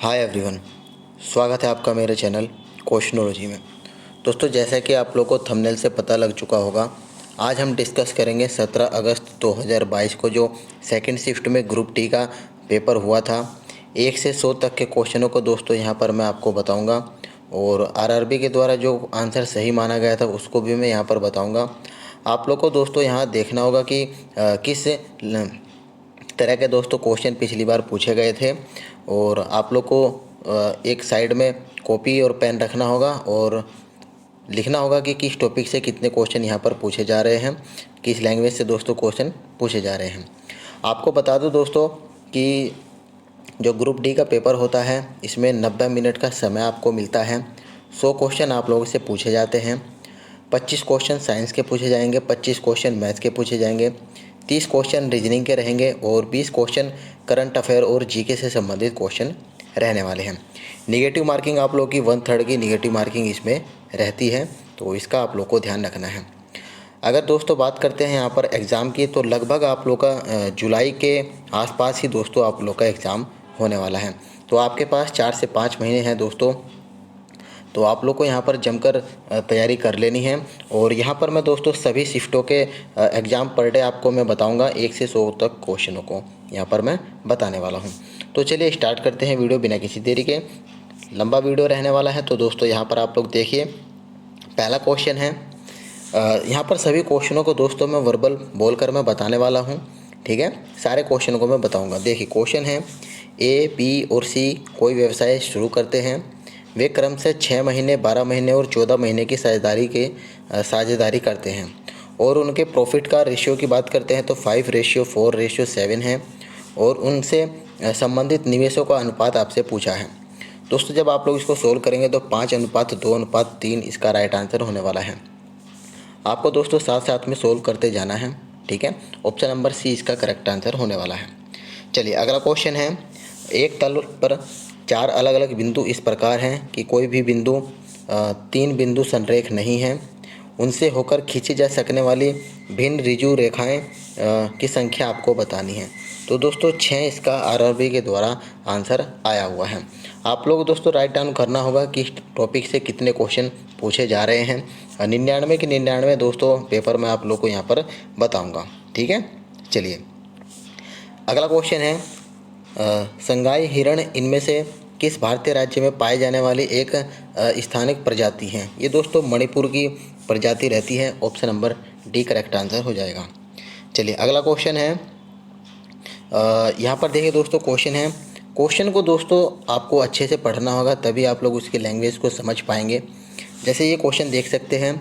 Hi everyone, स्वागत है आपका मेरे चैनल क्वेश्चनोलॉजी में। दोस्तों, जैसा कि आप लोगों को थंबनेल से पता लग चुका होगा, आज हम डिस्कस करेंगे 17 अगस्त 2022 को जो सेकंड शिफ्ट में ग्रुप डी का पेपर हुआ था। 1 से 100 तक के क्वेश्चनों को दोस्तों यहाँ पर मैं आपको बताऊँगा और आरआरबी के द्वारा जो आंसर सही माना गया था उसको भी मैं यहाँ पर बताऊँगा। आप लोग को दोस्तों यहाँ देखना होगा कि किस तरह के दोस्तों क्वेश्चन पिछली बार पूछे गए थे और आप लोग को एक साइड में कॉपी और पेन रखना होगा और लिखना होगा कि किस टॉपिक से कितने क्वेश्चन यहाँ पर पूछे जा रहे हैं, किस लैंग्वेज से दोस्तों क्वेश्चन पूछे जा रहे हैं। आपको बता दूं दोस्तों कि जो ग्रुप डी का पेपर होता है इसमें 90 मिनट का समय आपको मिलता है। 100 क्वेश्चन आप लोगों से पूछे जाते हैं। 25 क्वेश्चन साइंस के पूछे जाएंगे, 25 क्वेश्चन मैथ्स के पूछे जाएंगे, 30 क्वेश्चन रीजनिंग के रहेंगे और 20 क्वेश्चन करंट अफेयर और जीके से संबंधित क्वेश्चन रहने वाले हैं। निगेटिव मार्किंग आप लोग की 1/3 की निगेटिव मार्किंग इसमें रहती है, तो इसका आप लोग को ध्यान रखना है। अगर दोस्तों बात करते हैं यहाँ पर एग्ज़ाम की, तो लगभग आप लोग का जुलाई के आसपास ही दोस्तों आप लोग का एग्ज़ाम होने वाला है। तो आपके पास 4 से 5 महीने हैं दोस्तों, तो आप लोग को यहाँ पर जमकर तैयारी कर लेनी है। और यहाँ पर मैं दोस्तों सभी शिफ्टों के एग्ज़ाम पर डे आपको मैं बताऊँगा, 1 से 100 तक क्वेश्चनों को यहाँ पर मैं बताने वाला हूँ। तो चलिए स्टार्ट करते हैं वीडियो बिना किसी देरी के। लंबा वीडियो रहने वाला है, तो दोस्तों यहाँ पर आप लोग देखिए। पहला क्वेश्चन है, यहाँ पर सभी क्वेश्चनों को दोस्तों मैं वर्बल बोलकर मैं बताने वाला हूँ, ठीक है। सारे क्वेश्चनों को मैं बताऊँगा। देखिए क्वेश्चन है, ए, बी और सी कोई व्यवसाय शुरू करते हैं। वे क्रम से 6 महीने, 12 महीने और 14 महीने की साझेदारी करते हैं और उनके प्रॉफिट का रेशियो की बात करते हैं तो 5:4:7 है और उनसे संबंधित निवेशों का अनुपात आपसे पूछा है। दोस्तों जब आप लोग इसको सोल्व करेंगे तो 5:2:3 इसका राइट आंसर होने वाला है। आपको दोस्तों साथ साथ में सोल्व करते जाना है, ठीक है। ऑप्शन नंबर सी इसका करेक्ट आंसर होने वाला है। चलिए अगला क्वेश्चन है, एक तल पर 4 अलग अलग बिंदु इस प्रकार हैं कि कोई भी बिंदु 3 बिंदु संरेख नहीं है। उनसे होकर खींची जा सकने वाली भिन्न ऋजु रेखाएं की संख्या आपको बतानी है। तो दोस्तों 6 इसका आरआरबी के द्वारा आंसर आया हुआ है। आप लोग दोस्तों राइट डाउन करना होगा कि इस टॉपिक से कितने क्वेश्चन पूछे जा रहे हैं। 99 के 99 दोस्तों पेपर में आप लोग को यहाँ पर बताऊँगा, ठीक है। चलिए अगला क्वेश्चन है, संगाई हिरण इनमें से किस भारतीय राज्य में पाए जाने वाली एक स्थानिक प्रजाति है। ये दोस्तों मणिपुर की प्रजाति रहती है। Option number D correct answer हो जाएगा। चलिए अगला क्वेश्चन है, यहाँ पर देखिए दोस्तों क्वेश्चन है। क्वेश्चन को दोस्तों आपको अच्छे से पढ़ना होगा, तभी आप लोग उसकी लैंग्वेज को समझ पाएंगे। जैसे ये क्वेश्चन देख सकते हैं,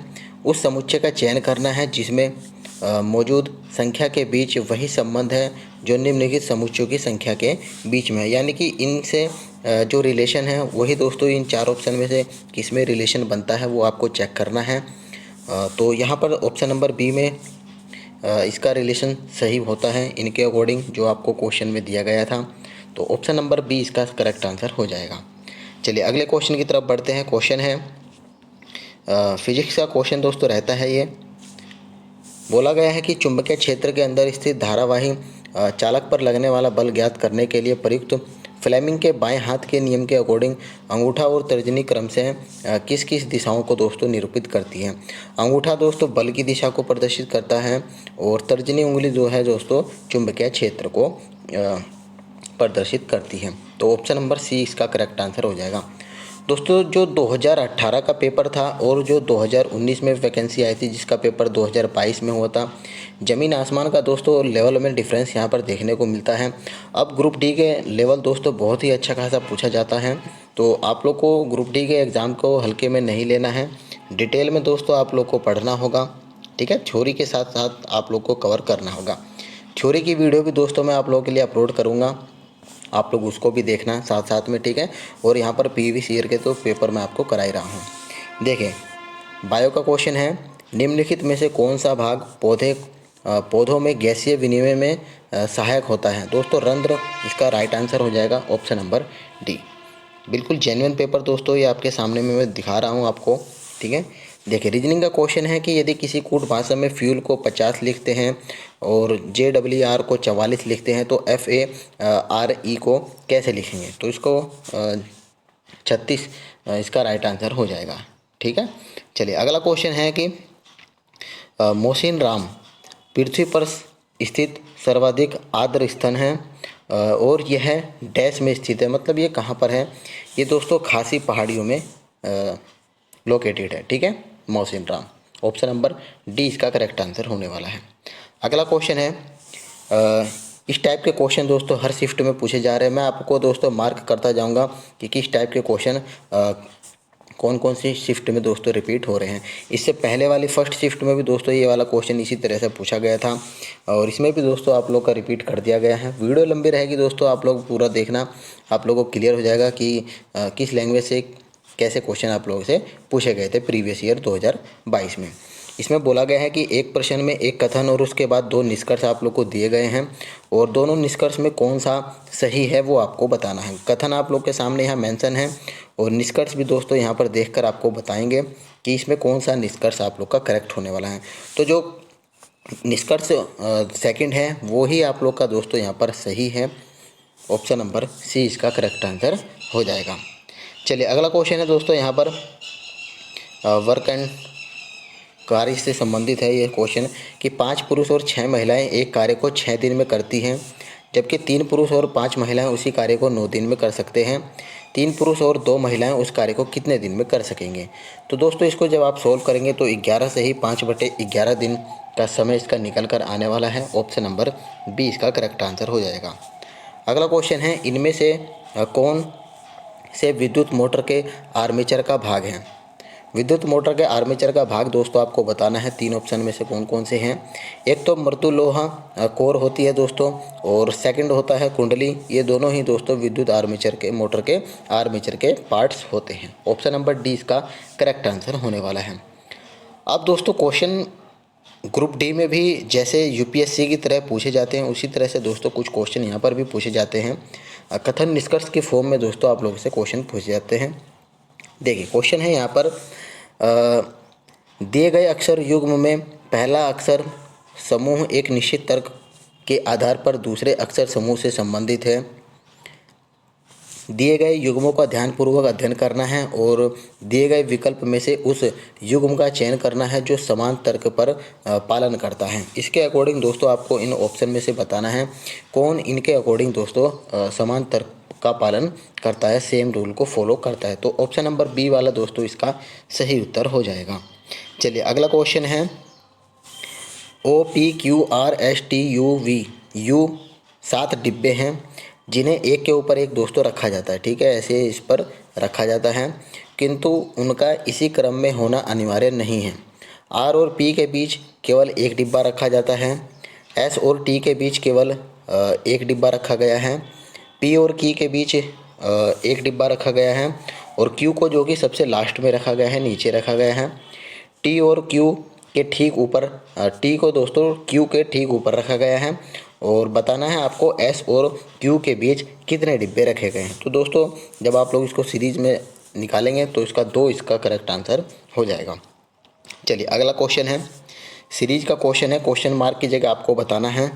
उस समुच्चय का चयन करना है जिसमें मौजूद संख्या के बीच वही संबंध है जो निम्नलिखित समुच्चयों की संख्या के बीच में है। यानी कि इनसे जो रिलेशन है वही दोस्तों इन 4 ऑप्शन में से किस में रिलेशन बनता है वो आपको चेक करना है। तो यहाँ पर ऑप्शन नंबर बी में इसका रिलेशन सही होता है इनके अकॉर्डिंग जो आपको क्वेश्चन में दिया गया था। तो ऑप्शन नंबर बी इसका करेक्ट आंसर हो जाएगा। चलिए अगले क्वेश्चन की तरफ बढ़ते हैं। क्वेश्चन है, फिजिक्स का क्वेश्चन दोस्तों रहता है ये। बोला गया है कि चुंबकीय क्षेत्र के अंदर स्थित धारावाही चालक पर लगने वाला बल ज्ञात करने के लिए प्रयुक्त फ्लेमिंग के बाएं हाथ के नियम के अकॉर्डिंग अंगूठा और तर्जनी क्रम से किस किस दिशाओं को दोस्तों निरूपित करती है। अंगूठा दोस्तों बल की दिशा को प्रदर्शित करता है और तर्जनी उंगली जो है दोस्तों चुंबकीय क्षेत्र को प्रदर्शित करती है। तो ऑप्शन नंबर सी इसका करेक्ट आंसर हो जाएगा। दोस्तों जो 2018 का पेपर था और जो 2019 में वैकेंसी आई थी जिसका पेपर 2022 में हुआ था, ज़मीन आसमान का दोस्तों लेवल में डिफरेंस यहाँ पर देखने को मिलता है। अब ग्रुप डी के लेवल दोस्तों बहुत ही अच्छा खासा पूछा जाता है, तो आप लोग को ग्रुप डी के एग्ज़ाम को हल्के में नहीं लेना है। डिटेल में दोस्तों आप लोग को पढ़ना होगा, ठीक है। थ्योरी के साथ साथ आप लोग को कवर करना होगा। थ्योरी की वीडियो भी दोस्तों मैं आप लोगों के लिए अपलोड करूँगा, आप लोग उसको भी देखना साथ साथ में, ठीक है। और यहाँ पर प्रीवियस ईयर के तो पेपर मैं आपको करा ही रहा हूँ। देखिए बायो का क्वेश्चन है, निम्नलिखित में से कौन सा भाग पौधों में गैसीय विनिमय में सहायक होता है। दोस्तों रंध्र इसका राइट आंसर हो जाएगा। Option number D. बिल्कुल जेन्युइन पेपर दोस्तों ये आपके सामने में मैं दिखा रहा हूँ आपको, ठीक है। देखिए रीजनिंग का क्वेश्चन है कि यदि किसी कूट भाषा में फ्यूल को 50 लिखते हैं और JWR को 44 लिखते हैं तो FARE को कैसे लिखेंगे। तो इसको 36 इसका राइट आंसर हो जाएगा। ठीक है, चलिए अगला क्वेश्चन है कि मोहसिन राम पृथ्वी पर स्थित सर्वाधिक आर्द्र स्थान है और यह डैश में स्थित है, मतलब ये कहाँ पर है। ये दोस्तों खासी पहाड़ियों में लोकेटेड है। ठीक है, Mohsin Ram, option number D इसका करेक्ट आंसर होने वाला है। अगला क्वेश्चन है इस टाइप के क्वेश्चन दोस्तों हर शिफ्ट में पूछे जा रहे हैं। मैं आपको दोस्तों मार्क करता जाऊंगा कि किस टाइप के क्वेश्चन कौन कौन सी शिफ्ट में दोस्तों रिपीट हो रहे हैं। इससे पहले वाली फर्स्ट शिफ्ट में भी दोस्तों ये वाला क्वेश्चन इसी तरह से पूछा गया था और इसमें भी दोस्तों आप लोग का रिपीट कर दिया गया है। वीडियो लंबी रहेगी दोस्तों, आप लोग पूरा देखना, आप लोगों को क्लियर हो जाएगा कि किस लैंग्वेज से कैसे क्वेश्चन आप लोगों से पूछे गए थे प्रीवियस ईयर 2022 में। इसमें बोला गया है कि एक प्रश्न में एक कथन और उसके बाद 2 निष्कर्ष आप लोग को दिए गए हैं और दोनों निष्कर्ष में कौन सा सही है वो आपको बताना है। कथन आप लोग के सामने यहाँ मेंशन है और निष्कर्ष भी दोस्तों यहाँ पर देखकर आपको बताएंगे कि इसमें कौन सा निष्कर्ष आप लोग का करेक्ट होने वाला है। तो जो निष्कर्ष सेकंड है वो ही आप लोग का दोस्तों यहाँ पर सही है, ऑप्शन नंबर सी इसका करेक्ट आंसर हो जाएगा। चलिए अगला क्वेश्चन है दोस्तों यहाँ पर वर्क एंड कार्य से संबंधित है ये क्वेश्चन कि 5 पुरुष और 6 महिलाएं एक कार्य को 6 दिन में करती हैं, जबकि 3 पुरुष और 5 महिलाएं उसी कार्य को 9 दिन में कर सकते हैं। 3 पुरुष और 2 महिलाएं उस कार्य को कितने दिन में कर सकेंगे। तो दोस्तों इसको जब आप सोल्व करेंगे तो 11 से ही 5/11 दिन का समय इसका निकल कर आने वाला है, ऑप्शन नंबर बी इसका करेक्ट आंसर हो जाएगा। अगला क्वेश्चन है इनमें से कौन से विद्युत मोटर के आर्मेचर का भाग है। विद्युत मोटर के आर्मेचर का भाग दोस्तों आपको बताना है। 3 ऑप्शन में से कौन कौन से हैं। एक तो मृदु लोहा कोर होती है दोस्तों और सेकंड होता है कुंडली। ये दोनों ही दोस्तों विद्युत आर्मेचर के मोटर के आर्मेचर के पार्ट्स होते हैं, ऑप्शन नंबर डी इसका करेक्ट आंसर होने वाला है। अब दोस्तों क्वेश्चन ग्रुप डी में भी जैसे यूपीएससी की तरह पूछे जाते हैं उसी तरह से दोस्तों कुछ क्वेश्चन यहाँ पर भी पूछे जाते हैं। कथन निष्कर्ष के फॉर्म में दोस्तों आप लोगों से क्वेश्चन पूछे जाते हैं। देखिए क्वेश्चन है यहाँ पर दिए गए अक्षर युग्म में पहला अक्षर समूह एक निश्चित तर्क के आधार पर दूसरे अक्षर समूह से संबंधित है। दिए गए युग्मों का ध्यानपूर्वक अध्ययन करना है और दिए गए विकल्प में से उस युग्म का चयन करना है जो समान तर्क पर पालन करता है। इसके अकॉर्डिंग दोस्तों आपको इन ऑप्शन में से बताना है कौन इनके अकॉर्डिंग दोस्तों समान तर्क का पालन करता है, सेम रूल को फॉलो करता है। तो ऑप्शन नंबर बी वाला दोस्तों इसका सही उत्तर हो जाएगा। चलिए अगला क्वेश्चन है OPQRSTUV यू 7 डिब्बे हैं जिन्हें एक के ऊपर एक दोस्तों रखा जाता है। ठीक है, ऐसे इस पर रखा जाता है किंतु उनका इसी क्रम में होना अनिवार्य नहीं है। R और P के बीच केवल एक डिब्बा रखा जाता है। S और T के बीच केवल एक डिब्बा रखा गया है। P और Q के बीच एक डिब्बा रखा गया है और Q को जो कि सबसे लास्ट में रखा गया है नीचे रखा गया है। T और Q के ठीक ऊपर T को दोस्तों Q के ठीक ऊपर रखा गया है और बताना है आपको S और Q के बीच कितने डिब्बे रखे गए हैं। तो दोस्तों जब आप लोग इसको सीरीज में निकालेंगे तो इसका 2 इसका करेक्ट आंसर हो जाएगा। चलिए अगला क्वेश्चन है सीरीज का क्वेश्चन है। क्वेश्चन मार्क की जगह आपको बताना है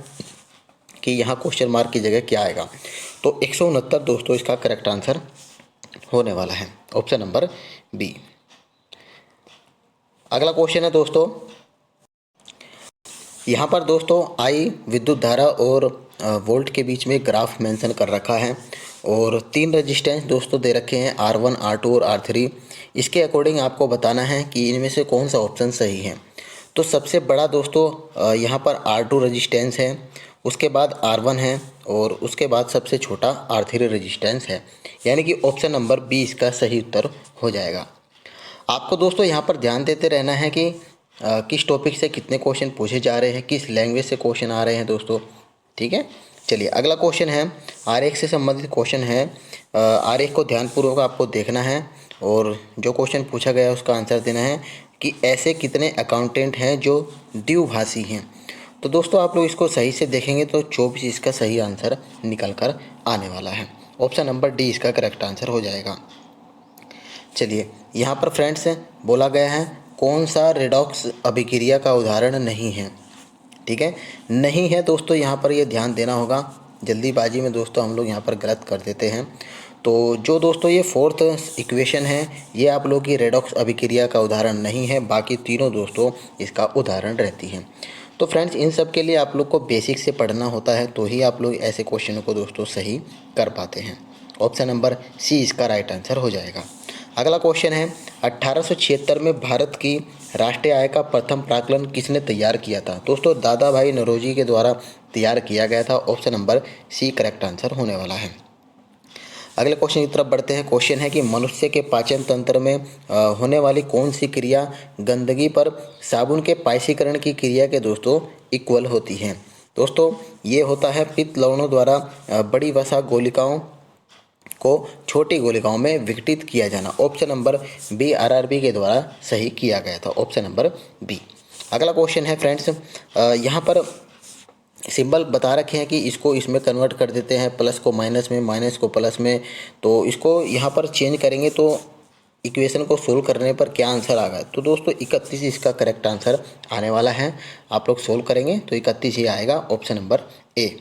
कि यहाँ क्वेश्चन मार्क की जगह क्या आएगा। तो 169 दोस्तों इसका करेक्ट आंसर होने वाला है, ऑप्शन नंबर बी। अगला क्वेश्चन है दोस्तों यहाँ पर दोस्तों आई विद्युत धारा और वोल्ट के बीच में ग्राफ मेंशन कर रखा है और 3 रेजिस्टेंस दोस्तों दे रखे हैं R1, R2 और R3। इसके अकॉर्डिंग आपको बताना है कि इनमें से कौन सा ऑप्शन सही है। तो सबसे बड़ा दोस्तों यहाँ पर R2 रेजिस्टेंस है, उसके बाद R1 है और उसके बाद सबसे छोटा R3 रेजिस्टेंस है, यानी कि ऑप्शन नंबर बी इसका सही उत्तर हो जाएगा। आपको दोस्तों यहाँ पर ध्यान देते रहना है कि किस टॉपिक से कितने क्वेश्चन पूछे जा रहे हैं, किस लैंग्वेज से क्वेश्चन आ रहे हैं दोस्तों। ठीक है, चलिए अगला क्वेश्चन है आरेख से संबंधित क्वेश्चन है। आरेख को ध्यानपूर्वक आपको देखना है और जो क्वेश्चन पूछा गया है उसका आंसर देना है कि ऐसे कितने अकाउंटेंट हैं जो द्विभाषी हैं। तो दोस्तों आप लोग इसको सही से देखेंगे तो 24 इसका सही आंसर निकल कर आने वाला है, ऑप्शन नंबर डी इसका करेक्ट आंसर हो जाएगा। चलिए यहाँ पर फ्रेंड्स बोला गया है कौन सा रेडॉक्स अभिक्रिया का उदाहरण नहीं है? ठीक है, नहीं है दोस्तों, यहाँ पर ये ध्यान देना होगा। जल्दीबाजी में दोस्तों हम लोग यहाँ पर गलत कर देते हैं। तो जो दोस्तों ये फोर्थ इक्वेशन है, ये आप लोग की रेडॉक्स अभिक्रिया का उदाहरण नहीं है, बाकी तीनों दोस्तों इसका उदाहरण रहती हैं। तो फ्रेंड्स, इन सब के लिए आप लोग को बेसिक से पढ़ना होता है, तो ही आप लोग ऐसे क्वेश्चनों को दोस्तों सही कर पाते हैं। ऑप्शन नंबर सी इसका राइट आंसर हो जाएगा। अगला क्वेश्चन है, 1876 में भारत की राष्ट्रीय आय का प्रथम प्राक्कलन किसने तैयार किया था? दोस्तों दादा भाई नौरोजी के द्वारा तैयार किया गया था। Option number C correct answer होने वाला है। अगले क्वेश्चन की तरफ बढ़ते हैं। क्वेश्चन है कि मनुष्य के पाचन तंत्र में होने वाली कौन सी क्रिया गंदगी पर साबुन के पाइसीकरण की क्रिया के दोस्तों इक्वल होती है? दोस्तों ये होता है पित्त लवणों द्वारा बड़ी वसा गोलिकाओं को छोटी गोलिकाओं में विघटित किया जाना। ऑप्शन नंबर बी आरआरबी के द्वारा सही किया गया था। Option number B. अगला क्वेश्चन है फ्रेंड्स, यहाँ पर सिंबल बता रखे हैं कि इसको इसमें कन्वर्ट कर देते हैं, प्लस को माइनस में, माइनस को प्लस में। तो इसको यहाँ पर चेंज करेंगे तो इक्वेशन को सोल्व करने पर क्या आंसर आ गया? तो दोस्तों 31 इसका करेक्ट आंसर आने वाला है। आप लोग सोल्व करेंगे तो 31 ही आएगा। Option number A.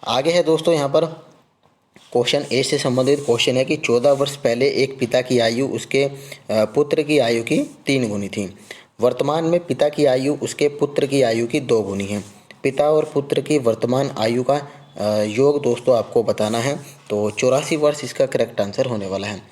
आगे है दोस्तों यहाँ पर क्वेश्चन ए से संबंधित क्वेश्चन है कि 14 वर्ष पहले एक पिता की आयु उसके पुत्र की आयु की 3 गुनी थी। वर्तमान में पिता की आयु उसके पुत्र की आयु की 2 गुनी है। पिता और पुत्र की वर्तमान आयु का योग दोस्तों आपको बताना है। तो 84 वर्ष इसका करेक्ट आंसर होने वाला है।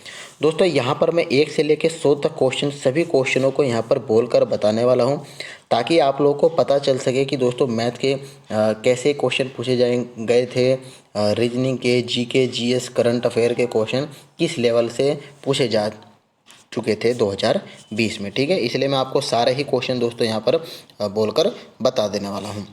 दोस्तों यहाँ पर मैं 1 से लेकर 100 तक क्वेश्चन, सभी क्वेश्चनों को यहाँ पर बोलकर बताने वाला हूँ, ताकि आप लोगों को पता चल सके कि दोस्तों मैथ के कैसे क्वेश्चन पूछे गए थे, रीजनिंग के, जीके, जीएस, करंट अफेयर के क्वेश्चन किस लेवल से पूछे जा चुके थे 2020 में। ठीक है, इसलिए मैं आपको सारे ही क्वेश्चन दोस्तों यहाँ पर बोलकर बता देने वाला हूँ।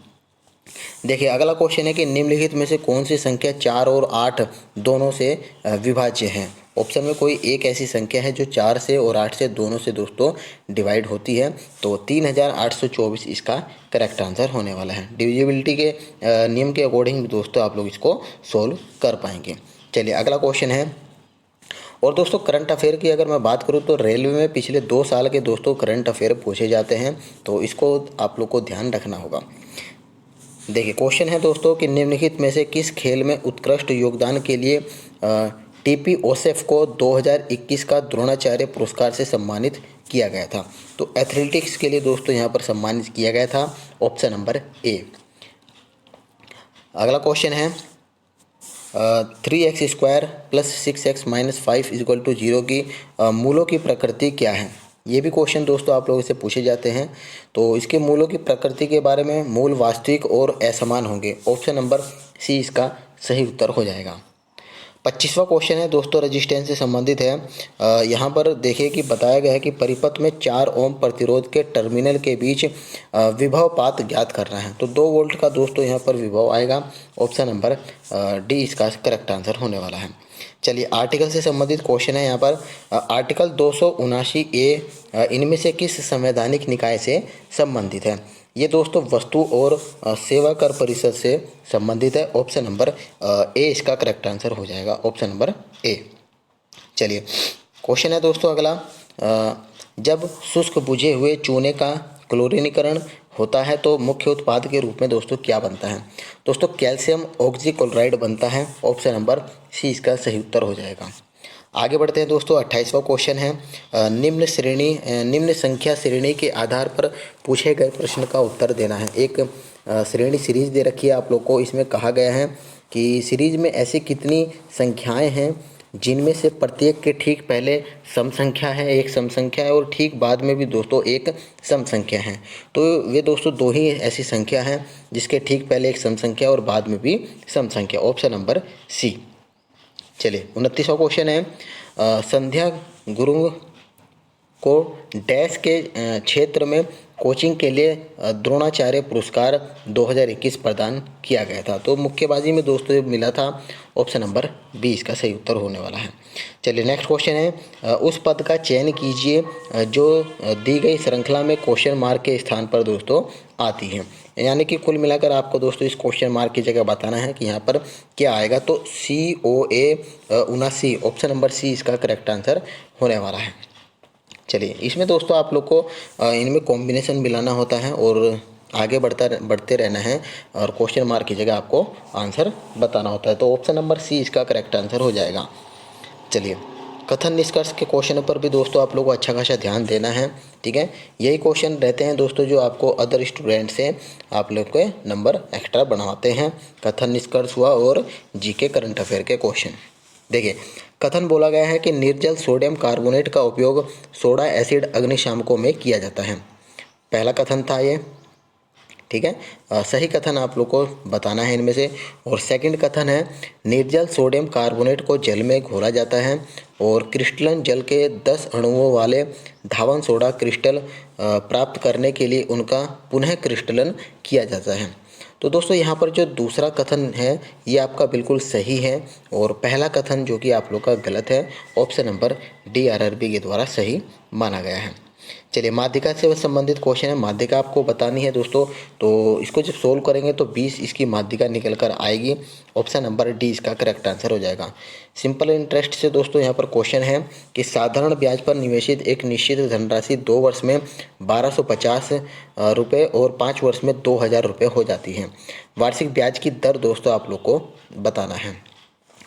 देखिए अगला क्वेश्चन है कि निम्नलिखित में से कौन सी संख्या 4 और 8 दोनों से विभाज्य है? ऑप्शन में कोई एक ऐसी संख्या है जो 4 से और 8 से दोनों से दोस्तों डिवाइड होती है। तो 3824 इसका करेक्ट आंसर होने वाला है। डिविजिबिलिटी के नियम के अकॉर्डिंग दोस्तों आप लोग इसको सोल्व कर पाएंगे। चलिए अगला क्वेश्चन है। और दोस्तों करंट अफेयर की अगर मैं बात करूं तो रेलवे में पिछले 2 साल के दोस्तों करंट अफेयर पूछे जाते हैं, तो इसको आप लोग को ध्यान रखना होगा। देखिए क्वेश्चन है दोस्तों कि निम्नलिखित में से किस खेल में उत्कृष्ट योगदान के लिए टीपी ओसेफ को 2021 का द्रोणाचार्य पुरस्कार से सम्मानित किया गया था? तो एथलेटिक्स के लिए दोस्तों यहाँ पर सम्मानित किया गया था। Option number A. अगला क्वेश्चन है 3x² + 6x - 5 = 0 की मूलों की प्रकृति क्या है? ये भी क्वेश्चन दोस्तों आप लोगों से पूछे जाते हैं। तो इसके मूलों की प्रकृति के बारे में, मूल वास्तविक और असमान होंगे। ऑप्शन नंबर सी इसका सही उत्तर हो जाएगा। 25वां क्वेश्चन है दोस्तों रेजिस्टेंस से संबंधित है। यहाँ पर देखिए कि बताया गया है कि परिपथ में 4 ओम प्रतिरोध के टर्मिनल के बीच विभव पात ज्ञात करना है। तो 2 वोल्ट का दोस्तों यहाँ पर विभव आएगा। ऑप्शन नंबर डी इसका करेक्ट आंसर होने वाला है। चलिए आर्टिकल से संबंधित क्वेश्चन है यहाँ पर। आर्टिकल 279A इनमें से किस संवैधानिक निकाय से संबंधित है? ये दोस्तों वस्तु और सेवा कर परिषद से संबंधित है। ऑप्शन नंबर ए इसका करेक्ट आंसर हो जाएगा। Option number A. चलिए क्वेश्चन है दोस्तों अगला, जब शुष्क बुझे हुए चूने का क्लोरीनीकरण होता है तो मुख्य उत्पाद के रूप में दोस्तों क्या बनता है? दोस्तों कैल्शियम ऑक्सीक्लोराइड बनता है। ऑप्शन नंबर सी इसका सही उत्तर हो जाएगा। आगे बढ़ते हैं दोस्तों। 28वां क्वेश्चन है, निम्न संख्या श्रेणी के आधार पर पूछे गए प्रश्न का उत्तर देना है। एक श्रेणी सीरीज दे रखी है आप लोग को। इसमें कहा गया है कि सीरीज में ऐसी कितनी संख्याएं हैं जिनमें से प्रत्येक के ठीक पहले सम संख्या है, एक सम संख्या है, और ठीक बाद में भी दोस्तों एक सम संख्या है। तो वे दोस्तों 2 ही ऐसी संख्या हैं जिसके ठीक पहले एक सम संख्या और बाद में भी सम संख्या। Option number C. चलिए 29वां क्वेश्चन है, संध्या गुरु को डैश के क्षेत्र में कोचिंग के लिए द्रोणाचार्य पुरस्कार 2021 प्रदान किया गया था। तो मुक्केबाजी में दोस्तों ये मिला था। ऑप्शन नंबर बी इसका सही उत्तर होने वाला है। चलिए नेक्स्ट क्वेश्चन है, उस पद का चयन कीजिए जो दी गई श्रृंखला में क्वेश्चन मार्क के स्थान पर दोस्तों आती है। यानी कि कुल मिलाकर आपको दोस्तों इस क्वेश्चन मार्क की जगह बताना है कि यहाँ पर क्या आएगा। तो COA 79 ऑप्शन नंबर सी इसका करेक्ट आंसर होने वाला है। चलिए, इसमें दोस्तों आप लोग को इनमें कॉम्बिनेशन मिलाना होता है और आगे बढ़ते रहना है और क्वेश्चन मार्क की जगह आपको आंसर बताना होता है। तो ऑप्शन नंबर सी इसका करेक्ट आंसर हो जाएगा। चलिए, कथन निष्कर्ष के क्वेश्चन पर भी दोस्तों आप लोग को अच्छा खासा ध्यान देना है, ठीक है। यही क्वेश्चन रहते हैं दोस्तों जो आपको अदर स्टूडेंट से आप लोग के नंबर एक्स्ट्रा बढ़ाते हैं। कथन निष्कर्ष हुआ और जीके करंट अफेयर के क्वेश्चन। देखिए, कथन बोला गया है कि निर्जल सोडियम कार्बोनेट का उपयोग सोडा एसिड अग्निशामकों में किया जाता है। पहला कथन था ये, ठीक है। सही कथन आप लोग को बताना है इनमें से। और सेकंड कथन है निर्जल सोडियम कार्बोनेट को जल में घोला जाता है और क्रिस्टलन जल के 10 अणुओं वाले धावन सोडा क्रिस्टल प्राप्त करने के लिए उनका पुनः क्रिस्टलन किया जाता है। तो दोस्तों यहाँ पर जो दूसरा कथन है ये आपका बिल्कुल सही है और पहला कथन जो कि आप लोग का गलत है, ऑप्शन नंबर डी आरआरबी के द्वारा सही माना गया है। चलिए, माध्यिका से संबंधित क्वेश्चन है, माध्यिका आपको बतानी है दोस्तों। तो इसको जब सोल्व करेंगे तो 20 इसकी माध्यिका निकल कर आएगी। ऑप्शन नंबर डी इसका करेक्ट आंसर हो जाएगा। सिंपल इंटरेस्ट से दोस्तों यहाँ पर क्वेश्चन है कि साधारण ब्याज पर निवेशित एक निश्चित धनराशि 2 वर्ष में 1250 रुपये और 5 वर्ष में 2000 रुपये हो जाती है। वार्षिक ब्याज की दर दोस्तों आप लोग को बताना है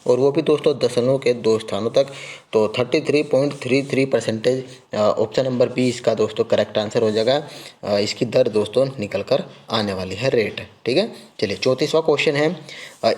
और वो भी दोस्तों दशमलव के 2 स्थानों तक। तो 33.33%। ऑप्शन नंबर बी इसका दोस्तों करेक्ट आंसर हो जाएगा। इसकी दर दोस्तों निकल कर आने वाली है, रेट, ठीक है। चलिए, 34वां क्वेश्चन है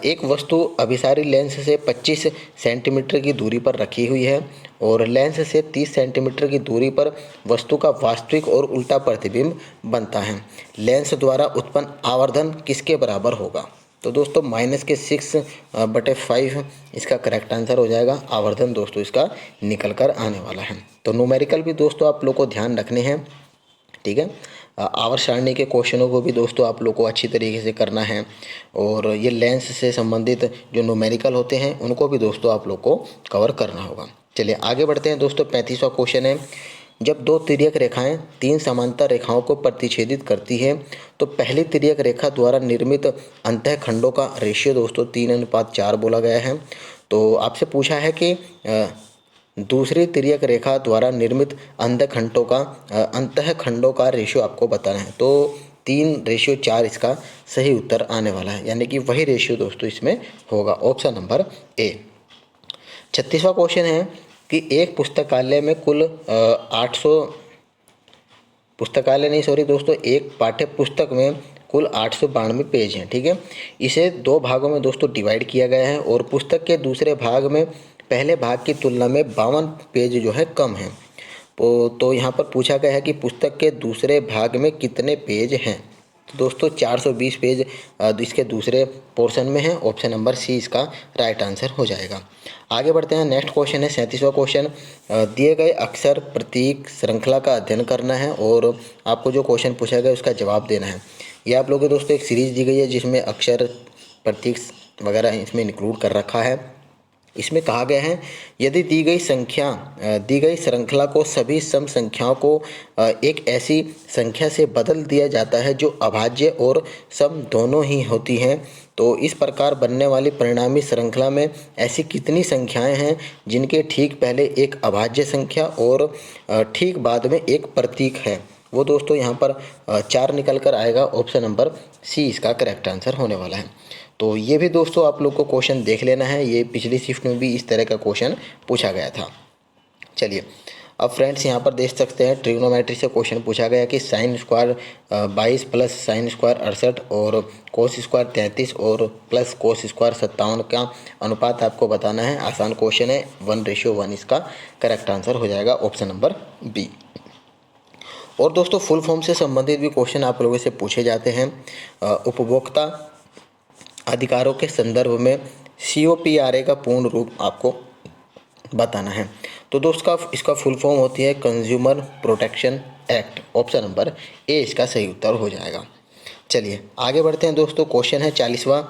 एक वस्तु अभिसारी लेंस से 25 सेंटीमीटर की दूरी पर रखी हुई है और लेंस से 30 सेंटीमीटर की दूरी पर वस्तु का वास्तविक और उल्टा प्रतिबिंब बनता है। लेंस द्वारा उत्पन्न आवर्धन किसके बराबर होगा? तो दोस्तों -6/5 इसका करेक्ट आंसर हो जाएगा। आवर्धन दोस्तों इसका निकल कर आने वाला है। तो न्यूमेरिकल भी दोस्तों आप लोग को ध्यान रखने हैं, ठीक है। आवर्त सारणी के क्वेश्चनों को भी दोस्तों आप लोग को अच्छी तरीके से करना है और ये लेंस से संबंधित जो न्यूमेरिकल होते हैं उनको भी दोस्तों आप लोग को कवर करना होगा। चलिए आगे बढ़ते हैं दोस्तों। 35वां क्वेश्चन है जब 2 तिर्यक रेखाएं 3 समांतर रेखाओं को प्रतिच्छेदित करती है तो पहली तिर्यक रेखा द्वारा निर्मित अंतःखंडों का रेशियो दोस्तों 3:4 बोला गया है। तो आपसे पूछा है कि दूसरी तिर्यक रेखा द्वारा निर्मित अंतःखंडों का रेशियो आपको बताना है। तो 3:4 इसका सही उत्तर आने वाला है, यानी कि वही रेशियो दोस्तों इसमें होगा, ऑप्शन नंबर ए। 36वां क्वेश्चन है कि एक पुस्तकालय में कुल 800 पुस्तकालय नहीं सॉरी दोस्तों एक पाठ्य पुस्तक में कुल 892 पेज हैं, ठीक है। इसे 2 भागों में दोस्तों डिवाइड किया गया है और पुस्तक के दूसरे भाग में पहले भाग की तुलना में 52 पेज जो है कम है। तो यहाँ पर पूछा गया है कि पुस्तक के दूसरे भाग में कितने पेज हैं। तो दोस्तों 420 पेज इसके दूसरे पोर्शन में है। ऑप्शन नंबर सी इसका राइट आंसर हो जाएगा। आगे बढ़ते हैं। नेक्स्ट क्वेश्चन है 37वां क्वेश्चन। दिए गए अक्षर प्रतीक श्रृंखला का अध्ययन करना है और आपको जो क्वेश्चन पूछा गया उसका जवाब देना है। ये आप लोगों को दोस्तों एक सीरीज़ दी गई है जिसमें अक्षर प्रतीक वगैरह इसमें इंक्लूड कर रखा है। इसमें कहा गया है यदि दी गई श्रृंखला को सभी सम संख्याओं को एक ऐसी संख्या से बदल दिया जाता है जो अभाज्य और सम दोनों ही होती हैं, तो इस प्रकार बनने वाली परिणामी श्रृंखला में ऐसी कितनी संख्याएं हैं जिनके ठीक पहले एक अभाज्य संख्या और ठीक बाद में एक प्रतीक है। वो दोस्तों यहाँ पर 4 निकल कर आएगा। ऑप्शन नंबर सी इसका करेक्ट आंसर होने वाला है। तो ये भी दोस्तों आप लोग को क्वेश्चन देख लेना है, ये पिछली शिफ्ट में भी इस तरह का क्वेश्चन पूछा गया था। चलिए अब फ्रेंड्स यहाँ पर देख सकते हैं ट्रिग्नोमेट्री से क्वेश्चन पूछा गया कि sine square 22 plus sine square 68 और कोस स्क्वायर 33 और प्लस कोस स्क्वायर 57 का अनुपात आपको बताना है। आसान क्वेश्चन है, 1:1 इसका करेक्ट आंसर हो जाएगा, ऑप्शन नंबर बी। और दोस्तों फुल फॉर्म से संबंधित भी क्वेश्चन आप लोगों से पूछे जाते हैं। उपभोक्ता अधिकारों के संदर्भ में COPRA का पूर्ण रूप आपको बताना है। तो दोस्तों इसका फुल फॉर्म होती है consumer protection act. Option number A इसका सही उत्तर हो जाएगा। चलिए आगे बढ़ते हैं दोस्तों। क्वेश्चन है 40वां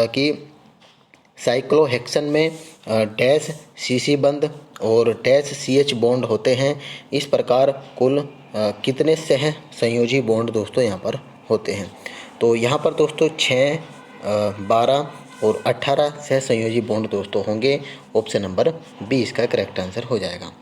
कि साइक्लोहेक्सन में डैश CC बंद और डैश CH बॉन्ड होते हैं। इस प्रकार कुल कितने सह संयोजी बॉन्ड दोस्तों यहाँ पर होते हैं। तो यहाँ पर दोस्तों 6, 12, और 18 सहसंयोजी बॉन्ड दोस्तों होंगे। ऑप्शन नंबर बी इसका करेक्ट आंसर हो जाएगा।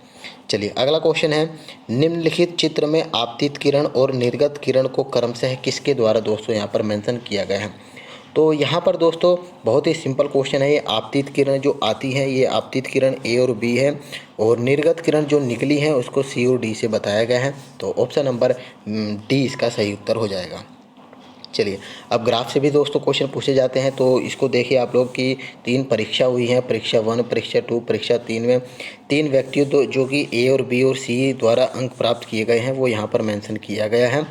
चलिए अगला क्वेश्चन है, निम्नलिखित चित्र में आपतित किरण और निर्गत किरण को क्रमशः किसके द्वारा दोस्तों यहाँ पर मेंशन किया गया है। तो यहाँ पर दोस्तों बहुत ही सिंपल क्वेश्चन है। ये आपतित किरण जो आती है ये आपतित किरण ए और बी है, और निर्गत किरण जो निकली है उसको सी और डी से बताया गया है। तो ऑप्शन नंबर डी इसका सही उत्तर हो जाएगा। चलिए अब ग्राफ से भी दोस्तों क्वेश्चन पूछे जाते हैं, तो इसको देखिए आप लोग की 3 परीक्षा हुई है, परीक्षा 1, परीक्षा 2, परीक्षा 3 में 3 व्यक्तियों जो कि ए और बी और सी द्वारा अंक प्राप्त किए गए हैं वो यहाँ पर मेंशन किया गया है।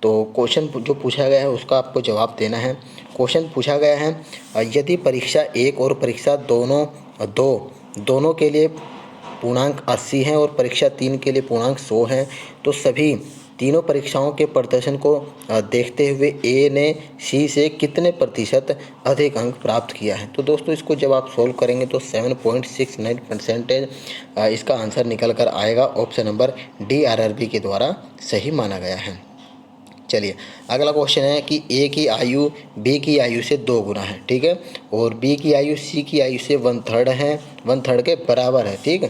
तो क्वेश्चन जो पूछा गया है उसका आपको जवाब देना है। क्वेश्चन पूछा गया है, यदि परीक्षा 1 और परीक्षा दोनों के लिए पूर्णांक 80 है और परीक्षा 3 के लिए पूर्णांक 100 है, तो सभी तीनों परीक्षाओं के प्रदर्शन को देखते हुए ए ने सी से कितने प्रतिशत अधिक अंक प्राप्त किया है। तो दोस्तों इसको जब आप सोल्व करेंगे तो 7.69% इसका आंसर निकल कर आएगा। ऑप्शन नंबर डी आरआरबी के द्वारा सही माना गया है। चलिए अगला क्वेश्चन है कि ए की आयु बी की आयु से 2 गुना है, ठीक है, और बी की आयु सी की आयु से 1/3 है, 1/3 के बराबर है, ठीक है,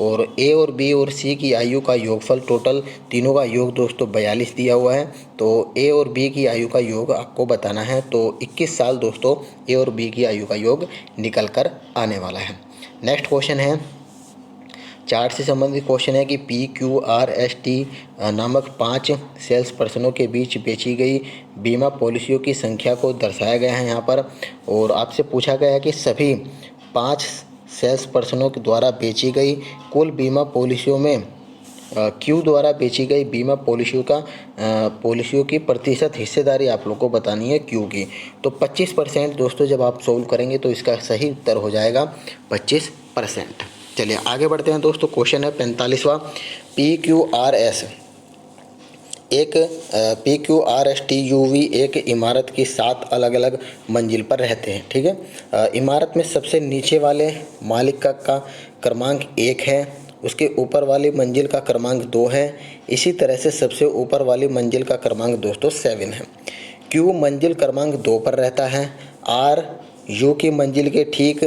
और ए और बी और सी की आयु का योगफल टोटल तीनों का योग दोस्तों 42 दिया हुआ है। तो ए और बी की आयु का योग आपको बताना है। तो 21 साल दोस्तों ए और बी की आयु का योग निकल कर आने वाला है। नेक्स्ट क्वेश्चन है, चार्ट से संबंधित क्वेश्चन है कि PQRST नामक 5 सेल्स पर्सनों के बीच बेची गई बीमा पॉलिसियों की संख्या को दर्शाया गया है यहाँ पर, और आपसे पूछा गया है कि सभी 5 सेल्स पर्सनों के द्वारा बेची गई कुल बीमा पॉलिसियों में क्यू द्वारा बेची गई बीमा पॉलिसियों की प्रतिशत हिस्सेदारी आप लोग को बतानी है क्यू की। तो 25% दोस्तों जब आप सोल्व करेंगे तो इसका सही उत्तर हो जाएगा 25%। चलिए आगे बढ़ते हैं दोस्तों। क्वेश्चन है 45वां, PQRSTUV एक इमारत की 7 अलग अलग मंजिल पर रहते हैं, ठीक है। इमारत में सबसे नीचे वाले मालिक का क्रमांक 1 है, उसके ऊपर वाली मंजिल का क्रमांक 2 है, इसी तरह से सबसे ऊपर वाली मंजिल का क्रमांक दोस्तों 7 है। Q मंजिल क्रमांक 2 पर रहता है, R U की मंजिल के ठीक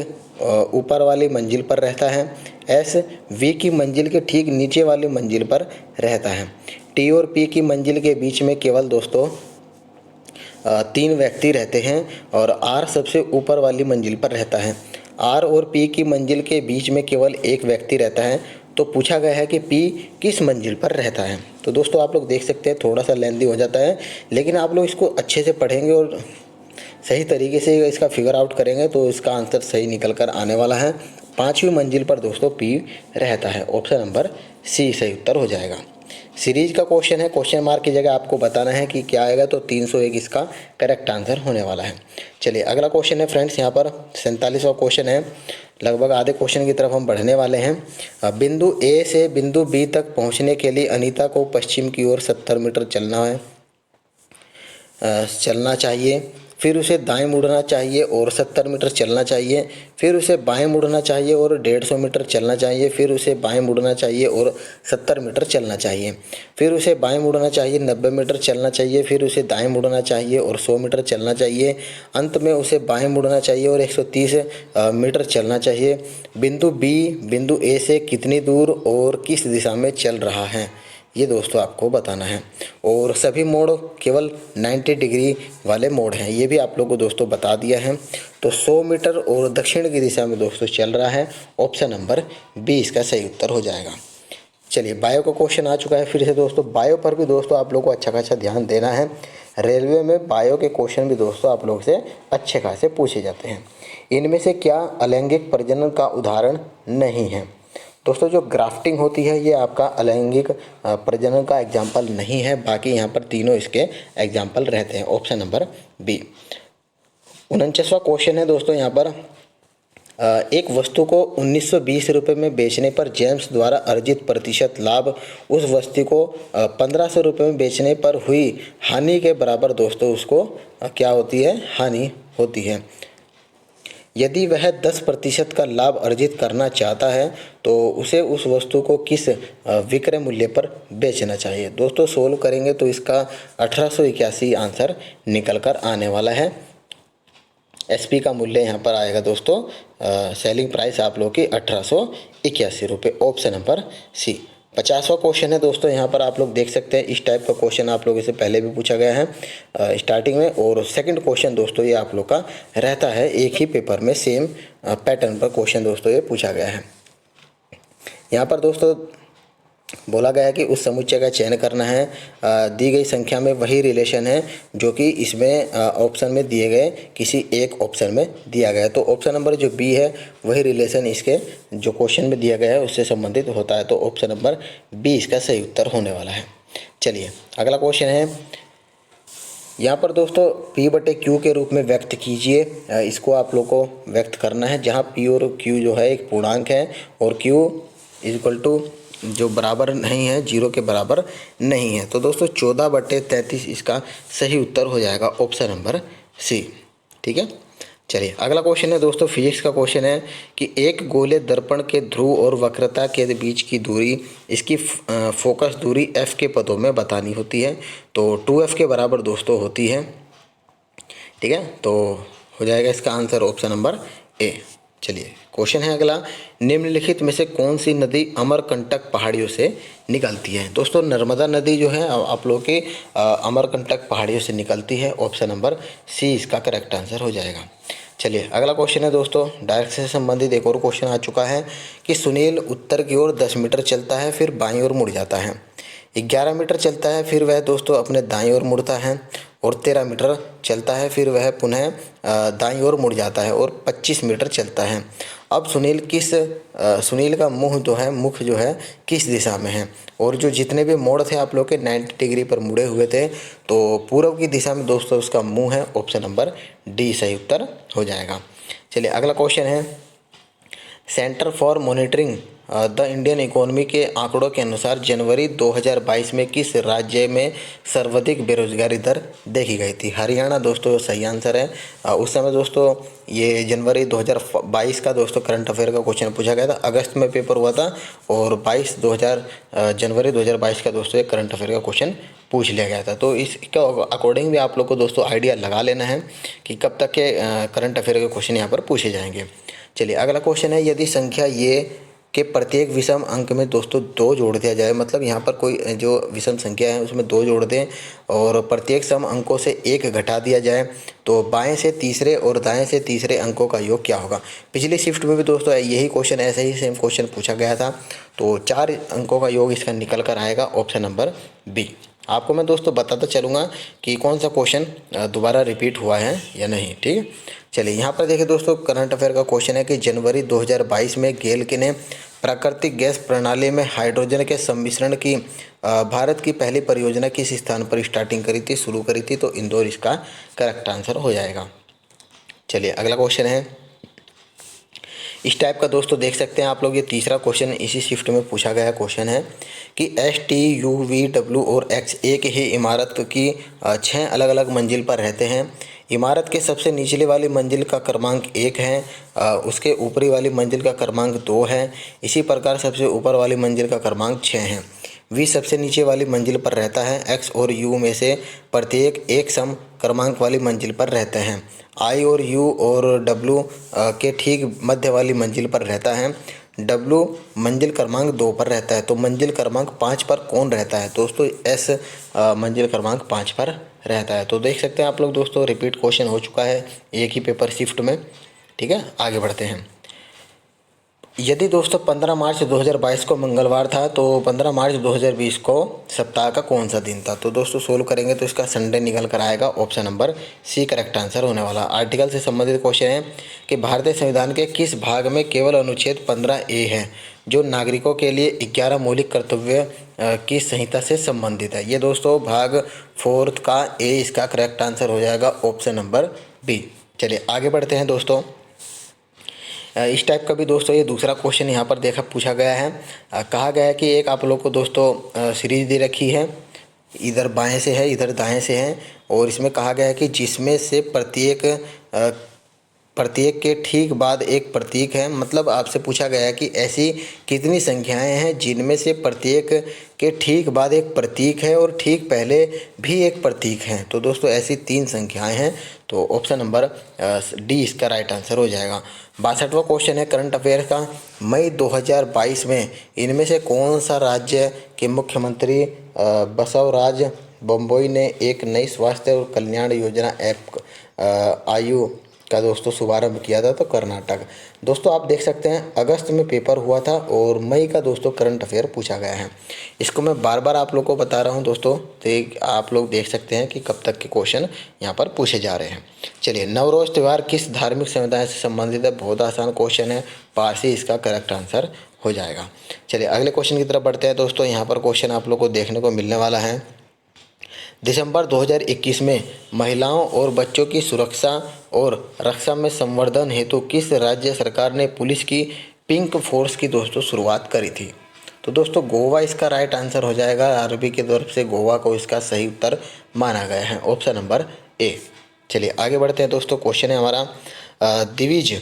ऊपर वाली मंजिल पर रहता है, S V की मंजिल के ठीक नीचे वाली मंजिल पर रहता है, T और P की मंजिल के बीच में केवल दोस्तों 3 व्यक्ति रहते हैं, और R सबसे ऊपर वाली मंजिल पर रहता है। R और P की मंजिल के बीच में केवल एक व्यक्ति रहता है। तो पूछा गया है कि P किस मंजिल पर रहता है। तो दोस्तों आप लोग देख सकते हैं थोड़ा सा लेंथी हो जाता है, लेकिन आप लोग इसको अच्छे से पढ़ेंगे और सही तरीके से इसका फिगर आउट करेंगे तो इसका आंसर सही निकल कर आने वाला है। 5वीं मंजिल पर दोस्तों P रहता है। ऑप्शन नंबर सी सही उत्तर हो जाएगा। सीरीज का क्वेश्चन है, क्वेश्चन मार्क की जगह आपको बताना है कि क्या आएगा, तो 301 इसका करेक्ट आंसर होने वाला है। चलिए अगला क्वेश्चन है फ्रेंड्स, यहाँ पर 47वां क्वेश्चन है। लगभग आधे क्वेश्चन की तरफ हम बढ़ने वाले हैं। बिंदु ए से बिंदु बी तक पहुँचने के लिए अनीता को पश्चिम की ओर 70 मीटर चलना चाहिए, फिर उसे दाएं मुड़ना चाहिए और 70 मीटर चलना चाहिए, फिर उसे बाएं मुड़ना चाहिए और 150 मीटर चलना चाहिए, फिर उसे बाएं मुड़ना चाहिए और 70 मीटर चलना चाहिए, फिर उसे बाएं मुड़ना चाहिए, 90 मीटर चलना चाहिए, फिर उसे दाएं मुड़ना चाहिए और 100 मीटर चलना चाहिए, अंत में उसे बाएं मुड़ना चाहिए और 130 मीटर चलना चाहिए। बिंदु बी बिंदु ए से कितनी दूर और किस दिशा में चल रहा है, ये दोस्तों आपको बताना है। और सभी मोड़ केवल 90 डिग्री वाले मोड़ हैं, ये भी आप लोगों को दोस्तों बता दिया है। तो 100 मीटर और दक्षिण की दिशा में दोस्तों चल रहा है। ऑप्शन नंबर बी इसका सही उत्तर हो जाएगा। चलिए बायो का क्वेश्चन आ चुका है फिर से दोस्तों। बायो पर भी दोस्तों आप लोगों को अच्छा खासा ध्यान देना है। रेलवे में बायो के क्वेश्चन भी दोस्तों आप लोगों से अच्छे खासे पूछे जाते हैं। इनमें से क्या अलैंगिक प्रजनन का उदाहरण नहीं है। दोस्तों जो ग्राफ्टिंग होती है ये आपका अलैंगिक प्रजनन का एग्जाम्पल नहीं है, बाकी यहाँ पर तीनों इसके एग्जाम्पल रहते हैं। Option number B. 49वां क्वेश्चन है दोस्तों यहाँ पर, एक वस्तु को 1920 रुपये में बेचने पर जेम्स द्वारा अर्जित प्रतिशत लाभ उस वस्तु को 1500 रुपये में बेचने पर हुई हानि के बराबर दोस्तों उसको क्या होती है, हानि होती है। यदि वह 10% का लाभ अर्जित करना चाहता है तो उसे उस वस्तु को किस विक्रय मूल्य पर बेचना चाहिए। दोस्तों सोल्व करेंगे तो इसका 1881 आंसर निकल कर आने वाला है। एसपी का मूल्य यहाँ पर आएगा दोस्तों, सेलिंग प्राइस आप लोग की 1881 रुपये, ऑप्शन नंबर सी। 50वां क्वेश्चन है दोस्तों, यहाँ पर आप लोग देख सकते हैं इस टाइप का क्वेश्चन आप लोगों से पहले भी पूछा गया है स्टार्टिंग में। और सेकंड क्वेश्चन दोस्तों ये आप लोग का रहता है, एक ही पेपर में सेम पैटर्न पर क्वेश्चन दोस्तों ये पूछा गया है। यहाँ पर दोस्तों बोला गया है कि उस समुच्चय का चयन करना है, दी गई संख्या में वही रिलेशन है जो कि इसमें ऑप्शन में दिए गए किसी एक ऑप्शन में दिया गया है। तो ऑप्शन नंबर जो बी है वही रिलेशन इसके जो क्वेश्चन में दिया गया है उससे संबंधित होता है। तो ऑप्शन नंबर बी इसका सही उत्तर होने वाला है। चलिए अगला क्वेश्चन है, यहाँ पर दोस्तों P/Q के रूप में व्यक्त कीजिए। इसको आप लोग को व्यक्त करना है, जहाँ P और Q जो है एक पूर्णांक है और Q इक्वल टू जो बराबर नहीं है, 0 के बराबर नहीं है। तो दोस्तों 14/33 इसका सही उत्तर हो जाएगा, ऑप्शन नंबर सी। ठीक है, चलिए अगला क्वेश्चन है दोस्तों, फिजिक्स का क्वेश्चन है कि एक गोले दर्पण के ध्रुव और वक्रता के बीच की दूरी, इसकी फोकस दूरी f के पदों में बतानी होती है। तो 2f के बराबर दोस्तों होती है। ठीक है, तो हो जाएगा इसका आंसर ऑप्शन नंबर ए। चलिए क्वेश्चन है अगला, निम्नलिखित में से कौन सी नदी अमरकंटक पहाड़ियों से निकलती है। दोस्तों नर्मदा नदी जो है आप लोग के अमरकंटक पहाड़ियों से निकलती है, ऑप्शन नंबर सी इसका करेक्ट आंसर हो जाएगा। चलिए अगला क्वेश्चन है दोस्तों, डायरेक्ट से संबंधित एक और क्वेश्चन आ चुका है कि सुनील उत्तर की ओर 10 मीटर चलता है, फिर बाईं ओर मुड़ जाता है। 11 मीटर चलता है, फिर वह दोस्तों अपने दाईं ओर मुड़ता है। और 13 मीटर चलता है, फिर वह पुनः दाईं ओर मुड़ जाता है। और 25 मीटर चलता है। अब सुनील का मुख जो है किस दिशा में है। और जो जितने भी मोड़ थे आप लोग के 90 डिग्री पर मुड़े हुए थे, तो पूर्व की दिशा में दोस्तों उसका मुंह है, ऑप्शन नंबर डी सही उत्तर हो जाएगा। चलिए अगला क्वेश्चन है, centre for monitoring the Indian economy के आंकड़ों के अनुसार जनवरी 2022 में किस राज्य में सर्वाधिक बेरोजगारी दर देखी गई थी। हरियाणा दोस्तों सही आंसर है। उस समय दोस्तों ये जनवरी 2022 का दोस्तों करंट अफेयर का क्वेश्चन पूछा गया था, अगस्त में पेपर हुआ था और जनवरी 2022 का दोस्तों एक करंट अफेयर का क्वेश्चन पूछ लिया गया था। तो इसके अकॉर्डिंग भी आप लोग को दोस्तों आइडिया लगा लेना है कि कब तक के करंट अफेयर के क्वेश्चन यहाँ पर पूछे जाएंगे। चलिए अगला क्वेश्चन है, यदि संख्या ये के प्रत्येक विषम अंक में दोस्तों 2 जोड़ दिया जाए, मतलब यहाँ पर कोई जो विषम संख्या है उसमें 2 जोड़ दें और प्रत्येक सम अंकों से 1 घटा दिया जाए, तो बाएं से तीसरे और दाएं से तीसरे अंकों का योग क्या होगा। पिछली शिफ्ट में भी दोस्तों यही क्वेश्चन, ऐसा ही सेम क्वेश्चन पूछा गया था। तो 4 अंकों का योग इसका निकल कर आएगा, ऑप्शन नंबर बी। आपको मैं दोस्तों बताता चलूँगा कि कौन सा क्वेश्चन दोबारा रिपीट हुआ है या नहीं। ठीक है, चलिए यहाँ पर देखिए दोस्तों, करंट अफेयर का क्वेश्चन है कि जनवरी 2022 में गेल ने प्राकृतिक गैस प्रणाली में हाइड्रोजन के सम्मिश्रण की भारत की पहली परियोजना किस स्थान पर शुरू करी थी। तो इंदौर इसका करेक्ट आंसर हो जाएगा। चलिए अगला क्वेश्चन है, इस टाइप का दोस्तों देख सकते हैं आप लोग, ये तीसरा क्वेश्चन इसी शिफ्ट में पूछा गया क्वेश्चन है कि S, T, U, V, W और एक्स एक ही इमारत की 6 अलग अलग मंजिल पर रहते हैं। इमारत के सबसे निचले वाली मंजिल का क्रमांक 1 है, उसके ऊपरी वाली मंजिल का क्रमांक 2 है, इसी प्रकार सबसे ऊपर वाली मंजिल का क्रमांक 6 है। वी सबसे नीचे वाली मंजिल पर रहता है। एक्स और यू में से प्रत्येक एक सम क्रमांक वाली मंजिल पर रहते हैं। आई और यू और डब्ल्यू के ठीक मध्य वाली मंजिल पर रहता है। डब्ल्यू मंजिल क्रमांक 2 पर रहता है। तो मंजिल क्रमांक 5 पर कौन रहता है दोस्तों। एस मंजिल क्रमांक 5 पर रहता है। तो देख सकते हैं आप लोग दोस्तों, रिपीट क्वेश्चन हो चुका है एक ही पेपर शिफ्ट में। ठीक है, आगे बढ़ते हैं। यदि दोस्तों 15 मार्च 2022 को मंगलवार था, तो 15 मार्च 2020 को सप्ताह का कौन सा दिन था। तो दोस्तों सोल्व करेंगे तो इसका संडे निकल कर आएगा, option number C correct answer होने वाला। आर्टिकल से संबंधित क्वेश्चन है कि भारतीय संविधान के किस भाग में केवल अनुच्छेद 15A है जो नागरिकों के लिए 11 मौलिक कर्तव्य की संहिता से संबंधित है। ये दोस्तों भाग 4 का ए इसका करेक्ट आंसर हो जाएगा, ऑप्शन नंबर बी। चलिए आगे बढ़ते हैं दोस्तों। इस टाइप का भी दोस्तों ये दूसरा क्वेश्चन यहाँ पर पूछा गया है। कहा गया है कि एक आप लोग को दोस्तों सीरीज दे रखी है, इधर बाएं से है इधर दाएं से है, और इसमें कहा गया है कि जिसमें से प्रत्येक के ठीक बाद एक प्रतीक है। मतलब आपसे पूछा गया है कि ऐसी कितनी संख्याएं हैं जिनमें से प्रत्येक के ठीक बाद एक प्रतीक है और ठीक पहले भी एक प्रतीक है। तो दोस्तों ऐसी 3 संख्याएं हैं। तो ऑप्शन नंबर डी इसका राइट आंसर हो जाएगा। 62वां क्वेश्चन है करंट अफेयर का, मई 2022 में इनमें से कौन सा राज्य के मुख्यमंत्री बसवराज बोम्मई ने एक नई स्वास्थ्य और कल्याण योजना ऐप आयु का दोस्तों शुभारंभ किया था? तो कर्नाटक। दोस्तों आप देख सकते हैं अगस्त में पेपर हुआ था और मई का दोस्तों करंट अफेयर पूछा गया है। इसको मैं बार बार आप लोग को बता रहा हूं दोस्तों, तो आप लोग देख सकते हैं कि कब तक के क्वेश्चन यहाँ पर पूछे जा रहे हैं। चलिए, नवरोज त्यौहार किस धार्मिक समुदाय से संबंधित है? बहुत आसान क्वेश्चन है, पारसी इसका करेक्ट आंसर हो जाएगा। चलिए अगले क्वेश्चन की तरफ बढ़ते हैं दोस्तों। यहाँ पर क्वेश्चन आप लोग को देखने को मिलने वाला है, दिसंबर 2021 में महिलाओं और बच्चों की सुरक्षा और रक्षा में संवर्धन हेतु किस राज्य सरकार ने पुलिस की पिंक फोर्स की दोस्तों शुरुआत करी थी? तो दोस्तों गोवा इसका राइट आंसर हो जाएगा। आरबी की तरफ से गोवा को इसका सही उत्तर माना गया है, ऑप्शन नंबर ए। चलिए आगे बढ़ते हैं दोस्तों। क्वेश्चन है हमारा, दिविज,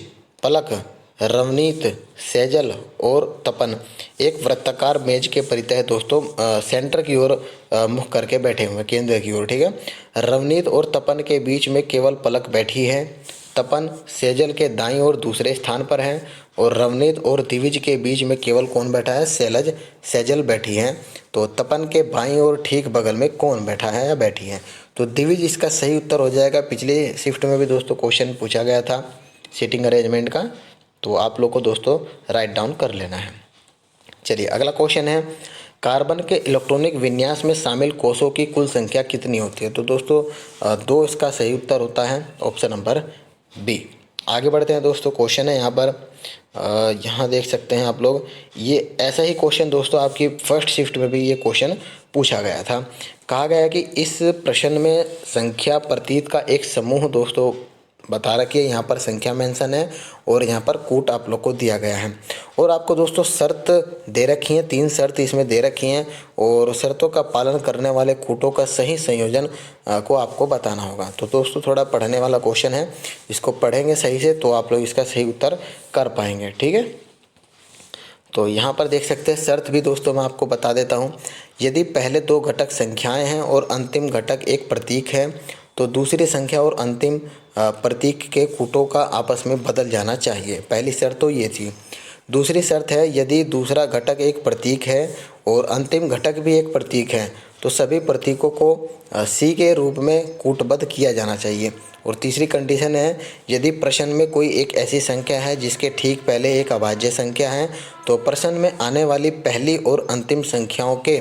पलक, रवनीत, सेजल और तपन एक वृत्ताकार मेज के परितः दोस्तों सेंटर की ओर मुख करके बैठे हुए, केंद्र की ओर, ठीक है। रवनीत और तपन के बीच में केवल पलक बैठी है। तपन सेजल के दाईं ओर दूसरे स्थान पर है और रवनीत और दिविज के बीच में केवल कौन बैठा है? सेजल बैठी है। तो तपन के बाईं ओर ठीक बगल में कौन बैठा है या बैठी है? तो दिविज इसका सही उत्तर हो जाएगा। पिछले शिफ्ट में भी दोस्तों क्वेश्चन पूछा गया था सीटिंग अरेंजमेंट का, तो आप लोग को दोस्तों राइट डाउन कर लेना है। चलिए अगला क्वेश्चन है, कार्बन के इलेक्ट्रॉनिक विन्यास में शामिल कोषों की कुल संख्या कितनी होती है? तो दोस्तों 2 इसका सही उत्तर होता है, ऑप्शन नंबर बी। आगे बढ़ते हैं दोस्तों। क्वेश्चन है यहाँ पर, यहाँ देख सकते हैं आप लोग, ये ऐसा ही क्वेश्चन दोस्तों आपकी फर्स्ट शिफ्ट में भी ये क्वेश्चन पूछा गया था। कहा गया कि इस प्रश्न में संख्या प्रतीत का एक समूह दोस्तों बता रखी है, यहाँ पर संख्या मेंशन है और यहाँ पर कूट आप लोग को दिया गया है और आपको दोस्तों शर्त दे रखी है, 3 शर्त इसमें दे रखी हैं और शर्तों का पालन करने वाले कूटों का सही संयोजन को आपको बताना होगा। तो दोस्तों थोड़ा पढ़ने वाला क्वेश्चन है, इसको पढ़ेंगे सही से तो आप लोग इसका सही उत्तर कर पाएंगे, ठीक है। तो यहाँ पर देख सकते हैं शर्त भी दोस्तों मैं आपको बता देता हूँ। यदि पहले 2 घटक संख्याएँ हैं और अंतिम घटक एक प्रतीक है तो दूसरी संख्या और अंतिम प्रतीक के कूटों का आपस में बदल जाना चाहिए। पहली शर्त तो ये थी। दूसरी शर्त है यदि दूसरा घटक एक प्रतीक है और अंतिम घटक भी एक प्रतीक है तो सभी प्रतीकों को सी के रूप में कूटबद्ध किया जाना चाहिए। और तीसरी कंडीशन है यदि प्रश्न में कोई एक ऐसी संख्या है जिसके ठीक पहले एक अभाज्य संख्या है तो प्रश्न में आने वाली पहली और अंतिम संख्याओं के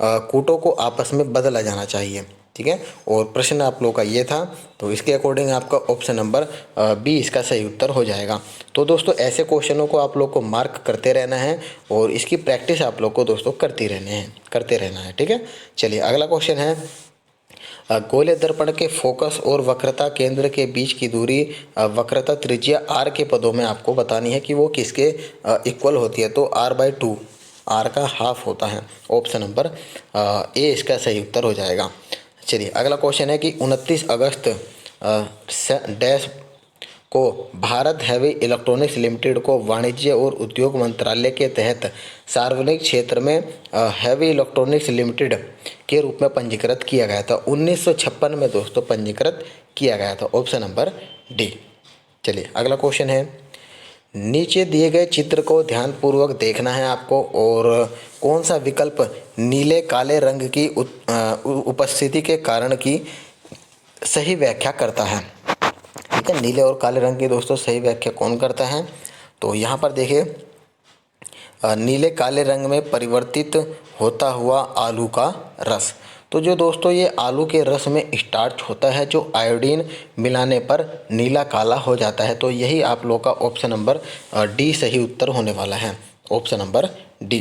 कूटों को आपस में बदला जाना चाहिए, ठीक है। और प्रश्न आप लोग का ये था, तो इसके अकॉर्डिंग आपका ऑप्शन नंबर बी इसका सही उत्तर हो जाएगा। तो दोस्तों ऐसे क्वेश्चनों को आप लोग को मार्क करते रहना है और इसकी प्रैक्टिस आप लोग को दोस्तों करते रहना है, ठीक है। चलिए अगला क्वेश्चन है, गोले दर्पण के फोकस और वक्रता केंद्र के बीच की दूरी वक्रता त्रिज्या r के पदों में आपको बतानी है कि वो किसके इक्वल होती है। तो r/2, r का हाफ होता है, ऑप्शन नंबर ए इसका सही उत्तर हो जाएगा। चलिए अगला क्वेश्चन है कि 29 अगस्त डैश को भारत हैवी इलेक्ट्रॉनिक्स लिमिटेड को वाणिज्य और उद्योग मंत्रालय के तहत सार्वजनिक क्षेत्र में हैवी इलेक्ट्रॉनिक्स लिमिटेड के रूप में पंजीकृत किया गया था। 1956 में दोस्तों पंजीकृत किया गया था, ऑप्शन नंबर डी। चलिए अगला क्वेश्चन है, नीचे दिए गए चित्र को ध्यानपूर्वक देखना है आपको और कौन सा विकल्प नीले काले रंग की उपस्थिति के कारण की सही व्याख्या करता है, ठीक है। नीले और काले रंग की दोस्तों सही व्याख्या कौन करता है? तो यहाँ पर देखिए, नीले काले रंग में परिवर्तित होता हुआ आलू का रस। तो जो दोस्तों ये आलू के रस में स्टार्च होता है जो आयोडीन मिलाने पर नीला काला हो जाता है। तो यही आप लोग का ऑप्शन नंबर डी सही उत्तर होने वाला है, ऑप्शन नंबर डी।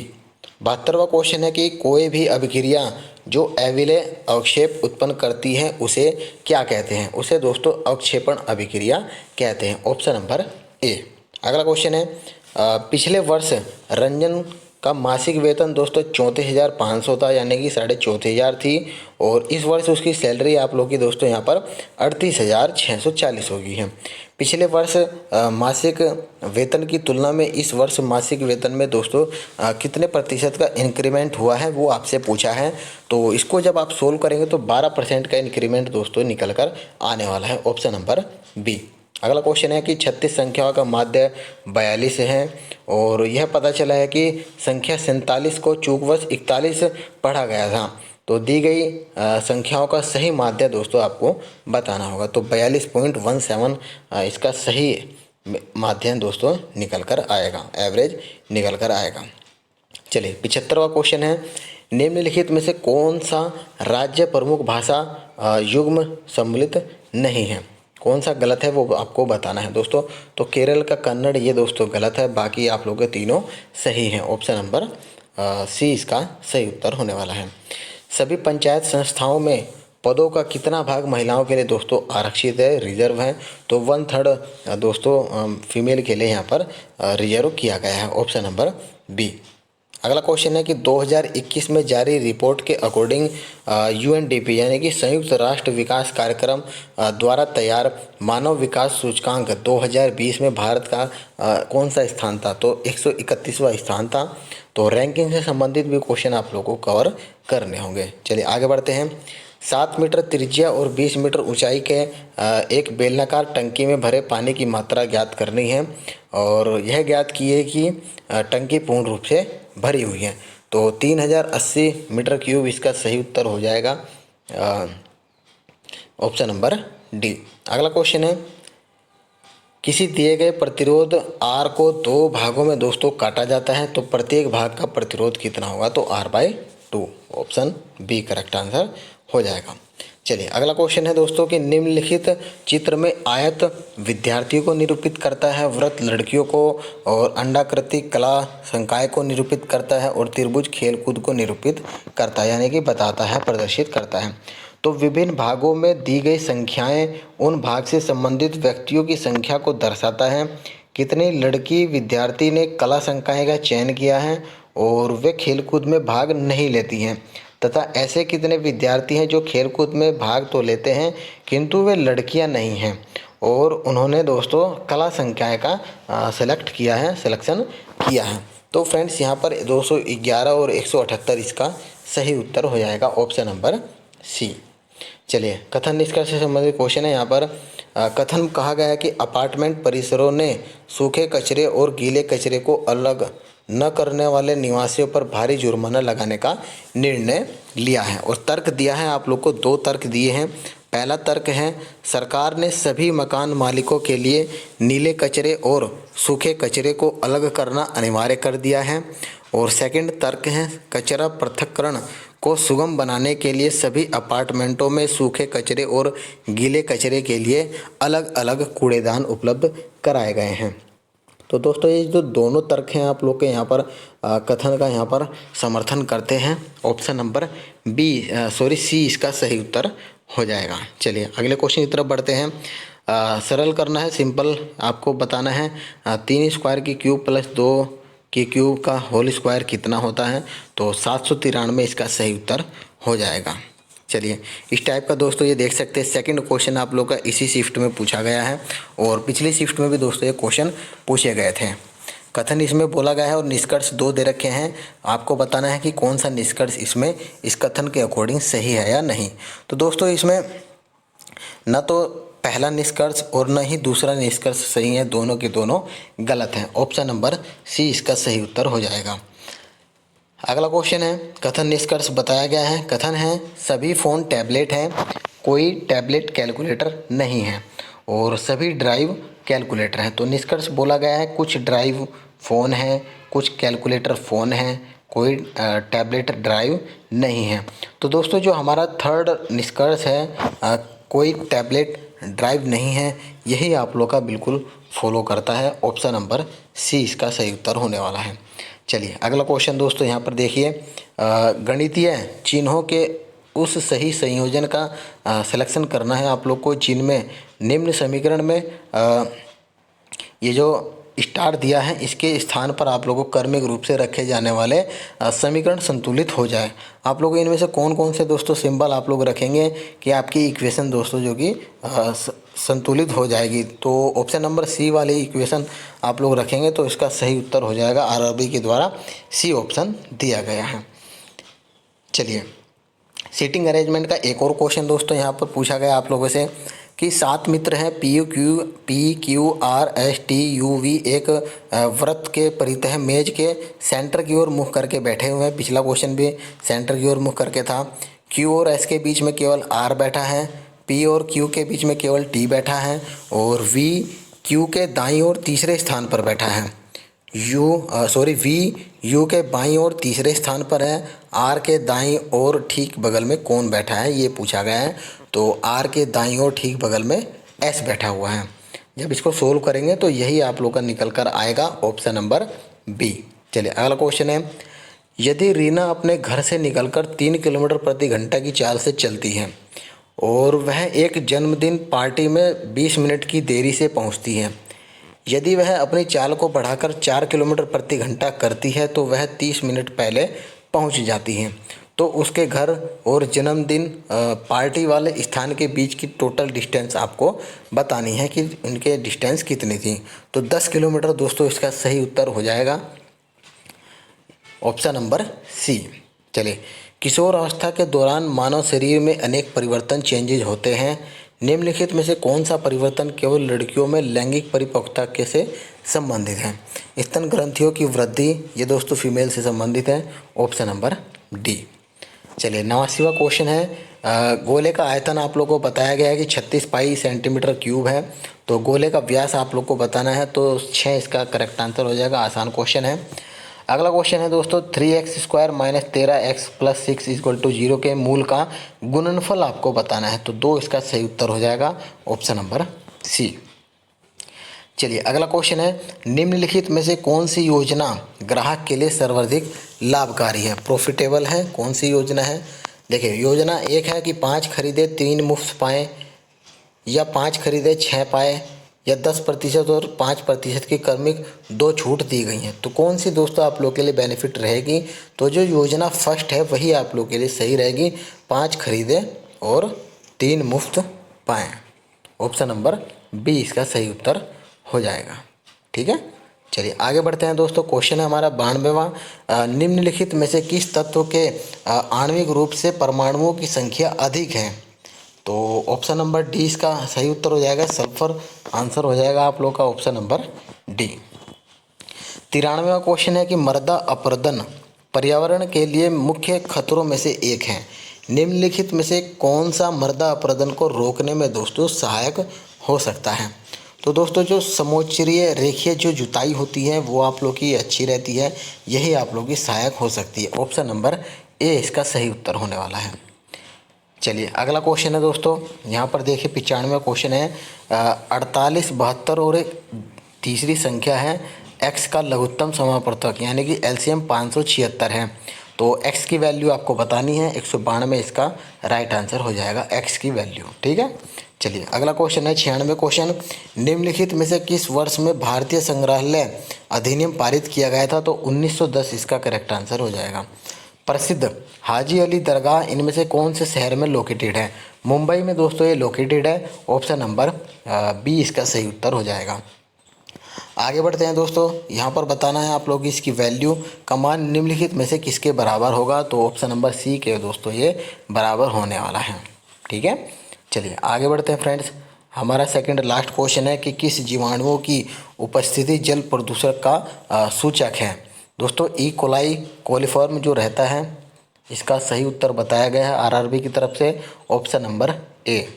72वां क्वेश्चन है कि कोई भी अभिक्रिया जो अविलेय अवक्षेप उत्पन्न करती है उसे क्या कहते हैं? उसे दोस्तों अवक्षेपण अभिक्रिया कहते हैं, ऑप्शन नंबर ए। अगला क्वेश्चन है, पिछले वर्ष रंजन का मासिक वेतन दोस्तों 34,500 था, यानी कि 34,500 थी। और इस वर्ष उसकी सैलरी आप लोग की दोस्तों यहाँ पर 38,640 होगी है। पिछले वर्ष मासिक वेतन की तुलना में इस वर्ष मासिक वेतन में दोस्तों कितने प्रतिशत का इंक्रीमेंट हुआ है वो आपसे पूछा है। तो इसको जब आप सोल्व करेंगे तो 12% का इंक्रीमेंट दोस्तों निकल कर आने वाला है, ऑप्शन नंबर बी। अगला क्वेश्चन है कि 36 संख्याओं का माध्य 42 है, और यह पता चला है कि संख्या 47 को चूकवश 41 पढ़ा गया था। तो दी गई संख्याओं का सही माध्य दोस्तों आपको बताना होगा। तो 42.17 इसका सही माध्य दोस्तों निकल कर आएगा, एवरेज निकल कर आएगा। चलिए 75वां क्वेश्चन है, निम्नलिखित में से कौन सा राज्य प्रमुख भाषा युग्म सम्मिलित नहीं है? कौन सा गलत है वो आपको बताना है दोस्तों। तो केरल का कन्नड़ ये दोस्तों गलत है, बाकी आप लोगों के तीनों सही हैं। ऑप्शन नंबर सी इसका सही उत्तर होने वाला है। सभी पंचायत संस्थाओं में पदों का कितना भाग महिलाओं के लिए दोस्तों आरक्षित है, रिजर्व है? तो 1/3 दोस्तों फीमेल के लिए यहाँ पर रिजर्व किया गया है, ऑप्शन नंबर बी। अगला क्वेश्चन है कि 2021 में जारी रिपोर्ट के अकॉर्डिंग यूएनडीपी यानी कि संयुक्त राष्ट्र विकास कार्यक्रम द्वारा तैयार मानव विकास सूचकांक 2020 में भारत का कौन सा स्थान था? तो 131वां स्थान था। तो रैंकिंग से संबंधित भी क्वेश्चन आप लोगों को कवर करने होंगे। चलिए आगे बढ़ते हैं। 7 मीटर त्रिज्या और 20 मीटर ऊंचाई के एक बेलनाकार टंकी में भरे पानी की मात्रा ज्ञात करनी है, और यह ज्ञात की है कि टंकी पूर्ण रूप से भरी हुई है। तो 3080 मीटर क्यूब इसका सही उत्तर हो जाएगा, ऑप्शन नंबर डी। अगला क्वेश्चन है, किसी दिए गए प्रतिरोध R को 2 भागों में दोस्तों काटा जाता है, तो प्रत्येक भाग का प्रतिरोध कितना होगा? तो R/2, option B correct answer हो जाएगा। चलिए अगला क्वेश्चन है दोस्तों कि निम्नलिखित चित्र में आयत विद्यार्थियों को निरूपित करता है, वृत्त लड़कियों को, और अंडाकृति कला संकाय को निरूपित करता है, और त्रिभुज खेलकूद को निरूपित करता है, यानी कि बताता है, प्रदर्शित करता है। तो विभिन्न भागों में दी गई संख्याएं उन भाग से संबंधित व्यक्तियों की संख्या को दर्शाता है। कितनी लड़की विद्यार्थी ने कला संकाय का चयन किया है और वे खेलकूद में भाग नहीं लेती हैं, तथा ऐसे कितने विद्यार्थी हैं जो खेलकूद में भाग तो लेते हैं किंतु वे लड़कियां नहीं हैं, और उन्होंने दोस्तों कला संकाय का सिलेक्शन किया है। तो फ्रेंड्स यहाँ पर 211 और 178 इसका सही उत्तर हो जाएगा, ऑप्शन नंबर सी। चलिए कथन निष्कर्ष से संबंधित क्वेश्चन है। यहाँ पर कथन कहा गया है कि अपार्टमेंट परिसरों ने सूखे कचरे और गीले कचरे को अलग न करने वाले निवासियों पर भारी जुर्माना लगाने का निर्णय लिया है, और तर्क दिया है, आप लोग को 2 तर्क दिए हैं। पहला तर्क है, सरकार ने सभी मकान मालिकों के लिए नीले कचरे और सूखे कचरे को अलग करना अनिवार्य कर दिया है। और सेकंड तर्क है, कचरा पृथक्करण को सुगम बनाने के लिए सभी अपार्टमेंटों में सूखे कचरे और गीले कचरे के लिए अलग अलग कूड़ेदान उपलब्ध कराए गए हैं। तो दोस्तों ये जो दोनों तर्क हैं आप लोग के यहाँ पर कथन का यहाँ पर समर्थन करते हैं, ऑप्शन नंबर सी इसका सही उत्तर हो जाएगा। चलिए अगले क्वेश्चन की तरफ बढ़ते हैं। सरल करना है, सिंपल आपको बताना है। 3 स्क्वायर की क्यूब प्लस 2 की क्यूब का होल स्क्वायर कितना होता है? तो 793 इसका सही उत्तर हो जाएगा। चलिए इस टाइप का दोस्तों ये देख सकते हैं, सेकंड क्वेश्चन आप लोग का इसी शिफ्ट में पूछा गया है, और पिछली शिफ्ट में भी दोस्तों ये क्वेश्चन पूछे गए थे। कथन इसमें बोला गया है और निष्कर्ष 2 दे रखे हैं, आपको बताना है कि कौन सा निष्कर्ष इसमें इस कथन के अकॉर्डिंग सही है या नहीं। तो दोस्तों इसमें न तो पहला निष्कर्ष और न ही दूसरा निष्कर्ष सही है, दोनों के दोनों गलत हैं, ऑप्शन नंबर सी इसका सही उत्तर हो जाएगा। अगला क्वेश्चन है, कथन निष्कर्ष बताया गया है। कथन है, सभी फ़ोन टैबलेट हैं, कोई टैबलेट कैलकुलेटर नहीं है, और सभी ड्राइव कैलकुलेटर हैं। तो निष्कर्ष बोला गया है, कुछ ड्राइव फ़ोन हैं, कुछ कैलकुलेटर फ़ोन हैं, कोई टैबलेट ड्राइव नहीं है। तो दोस्तों जो हमारा थर्ड निष्कर्ष है, कोई टैबलेट ड्राइव नहीं है, यही आप लोग का बिल्कुल फॉलो करता है, ऑप्शन नंबर सी इसका सही उत्तर होने वाला है। चलिए अगला क्वेश्चन दोस्तों यहाँ पर देखिए, गणितीय चिन्हों के उस सही संयोजन का सिलेक्शन करना है आप लोग को जिनमें निम्न समीकरण में ये जो स्टार दिया है इसके स्थान पर आप लोगों को क्रमिक रूप से रखे जाने वाले समीकरण संतुलित हो जाए। आप लोग इनमें से कौन कौन से दोस्तों सिंबल आप लोग रखेंगे कि आपकी इक्वेशन दोस्तों जो कि संतुलित हो जाएगी। तो ऑप्शन नंबर सी वाली इक्वेशन आप लोग रखेंगे तो इसका सही उत्तर हो जाएगा। आरआरबी के द्वारा सी ऑप्शन दिया गया है। चलिए, सीटिंग अरेंजमेंट का एक और क्वेश्चन दोस्तों यहाँ पर पूछा गया आप लोगों से कि 7 मित्र हैं P Q R S T U V एक वृत्त के परितः मेज के सेंटर की ओर मुख करके बैठे हुए हैं। पिछला क्वेश्चन भी सेंटर की ओर मुख करके था। क्यू और एस के बीच में केवल आर बैठा है, पी और क्यू के बीच में केवल टी बैठा है और वी क्यू के दाईं ओर तीसरे स्थान पर बैठा है। वी यू के बाईं ओर तीसरे स्थान पर है। आर के दाईं ओर ठीक बगल में कौन बैठा है ये पूछा गया है। तो आर के दाईं ओर ठीक बगल में एस बैठा हुआ है। जब इसको सोल्व करेंगे तो यही आप लोग का निकल कर आएगा ऑप्शन नंबर बी। चलिए, अगला क्वेश्चन है, यदि रीना अपने घर से निकलकर 3 किलोमीटर प्रति घंटा की चाल से चलती है और वह एक जन्मदिन पार्टी में 20 मिनट की देरी से पहुंचती है, यदि वह अपनी चाल को बढ़ाकर 4 किलोमीटर प्रति घंटा करती है तो वह 30 मिनट पहले पहुंच जाती है, तो उसके घर और जन्मदिन पार्टी वाले स्थान के बीच की टोटल डिस्टेंस आपको बतानी है कि उनके डिस्टेंस कितनी थी। तो 10 किलोमीटर दोस्तों इसका सही उत्तर हो जाएगा ऑप्शन नंबर सी। चलिए, किशोर अवस्था के दौरान मानव शरीर में अनेक परिवर्तन चेंजेज होते हैं। निम्नलिखित में से कौन सा परिवर्तन केवल लड़कियों में लैंगिक परिपक्वता के से संबंधित है? स्तन ग्रंथियों की वृद्धि, ये दोस्तों फीमेल से संबंधित है, ऑप्शन नंबर डी। चलिए, 89वां क्वेश्चन है, गोले का आयतन आप लोगों को बताया गया है कि 36 पाई सेंटीमीटर क्यूब है। तो गोले का व्यास आप लोग को बताना है, तो 6 इसका करेक्ट आंसर हो जाएगा। आसान क्वेश्चन है। अगला क्वेश्चन है दोस्तों, 3x² - 13x + 6 = 0 के मूल का गुणनफल आपको बताना है। तो 2 इसका सही उत्तर हो जाएगा, ऑप्शन नंबर सी। चलिए, अगला क्वेश्चन है, निम्नलिखित में से कौन सी योजना ग्राहक के लिए सर्वाधिक लाभकारी है, प्रॉफिटेबल है? कौन सी योजना है? देखिए, योजना एक है कि 5 खरीदे 3 मुफ्त पाएँ, या 5 खरीदे 6 पाए, या 10% और 5% की क्रमिक 2 छूट दी गई हैं। तो कौन सी दोस्तों आप लोग के लिए बेनिफिट रहेगी? तो जो योजना फर्स्ट है वही आप लोग के लिए सही रहेगी, 5 खरीदे और 3 मुफ्त पाएँ। ऑप्शन नंबर बी इसका सही उत्तर हो जाएगा। ठीक है, चलिए आगे बढ़ते हैं दोस्तों। क्वेश्चन है हमारा 92वां, निम्नलिखित में से किस तत्व के आणविक रूप से परमाणुओं की संख्या अधिक है? तो ऑप्शन नंबर डी इसका सही उत्तर हो जाएगा, सल्फर आंसर हो जाएगा आप लोग का, ऑप्शन नंबर डी। 93वां क्वेश्चन है कि मृदा अपरदन पर्यावरण के लिए मुख्य खतरों में से एक है। निम्नलिखित में से कौन सा मृदा अपरदन को रोकने में दोस्तों सहायक हो सकता है? तो दोस्तों जो समोच्चरीय रेखीय जो जुताई होती है वो आप लोग की अच्छी रहती है, यही आप लोग की सहायक हो सकती है। ऑप्शन नंबर ए इसका सही उत्तर होने वाला है। चलिए, अगला क्वेश्चन है दोस्तों, यहाँ पर देखिए 95वां क्वेश्चन है, 48, 72 और एक तीसरी संख्या है x का लघुत्तम समापवर्तक यानी कि LCM 576 है। तो x की वैल्यू आपको बतानी है, 192 इसका राइट आंसर हो जाएगा, x की वैल्यू। ठीक है, चलिए अगला क्वेश्चन है 96वां क्वेश्चन, निम्नलिखित में से किस वर्ष में भारतीय संग्रहालय अधिनियम पारित किया गया था? तो 1910 इसका करेक्ट आंसर हो जाएगा। प्रसिद्ध हाजी अली दरगाह इनमें से कौन से शहर में लोकेटेड है? मुंबई में दोस्तों ये लोकेटेड है, ऑप्शन नंबर बी इसका सही उत्तर हो जाएगा। आगे बढ़ते हैं दोस्तों, यहाँ पर बताना है आप लोग इसकी वैल्यू, कमान निम्नलिखित में से किसके बराबर होगा? तो ऑप्शन नंबर सी के दोस्तों ये बराबर होने वाला है। ठीक है, चलिए आगे बढ़ते हैं फ्रेंड्स। हमारा सेकंड लास्ट क्वेश्चन है कि किस जीवाणुओं की उपस्थिति जल प्रदूषण का सूचक है? दोस्तों ई कोलाई कोलिफॉर्म जो रहता है इसका सही उत्तर बताया गया है आरआरबी की तरफ से, ऑप्शन नंबर ए।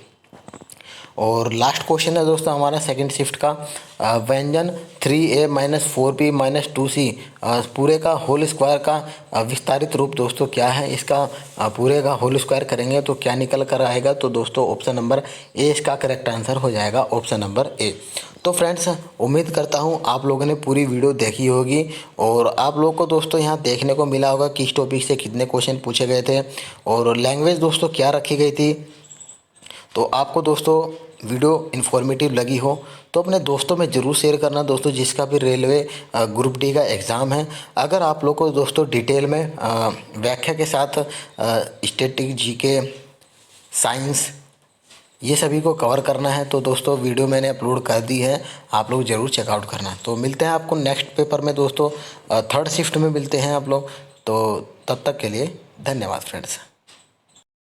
और लास्ट क्वेश्चन है दोस्तों हमारा सेकंड शिफ्ट का, व्यंजन 3a - 4b - 2c पूरे का होल स्क्वायर का विस्तारित रूप दोस्तों क्या है? इसका पूरे का होल स्क्वायर करेंगे तो क्या निकल कर आएगा? तो दोस्तों ऑप्शन नंबर ए इसका करेक्ट आंसर हो जाएगा, ऑप्शन नंबर ए। तो फ्रेंड्स उम्मीद करता हूँ आप लोगों ने पूरी वीडियो देखी होगी और आप लोगों को दोस्तों यहाँ देखने को मिला होगा किस टॉपिक से कितने क्वेश्चन पूछे गए थे और लैंग्वेज दोस्तों क्या रखी गई थी। तो आपको दोस्तों वीडियो इन्फॉर्मेटिव लगी हो तो अपने दोस्तों में ज़रूर शेयर करना दोस्तों, जिसका भी रेलवे ग्रुप डी का एग्ज़ाम है। अगर आप लोग को दोस्तों डिटेल में व्याख्या के साथ स्टैटिक, जीके, साइंस ये सभी को कवर करना है तो दोस्तों वीडियो मैंने अपलोड कर दी है, आप लोग ज़रूर चेकआउट करना। तो मिलते हैं आपको नेक्स्ट पेपर में दोस्तों, थर्ड शिफ्ट में मिलते हैं आप लोग। तो तब तक के लिए धन्यवाद फ्रेंड्स।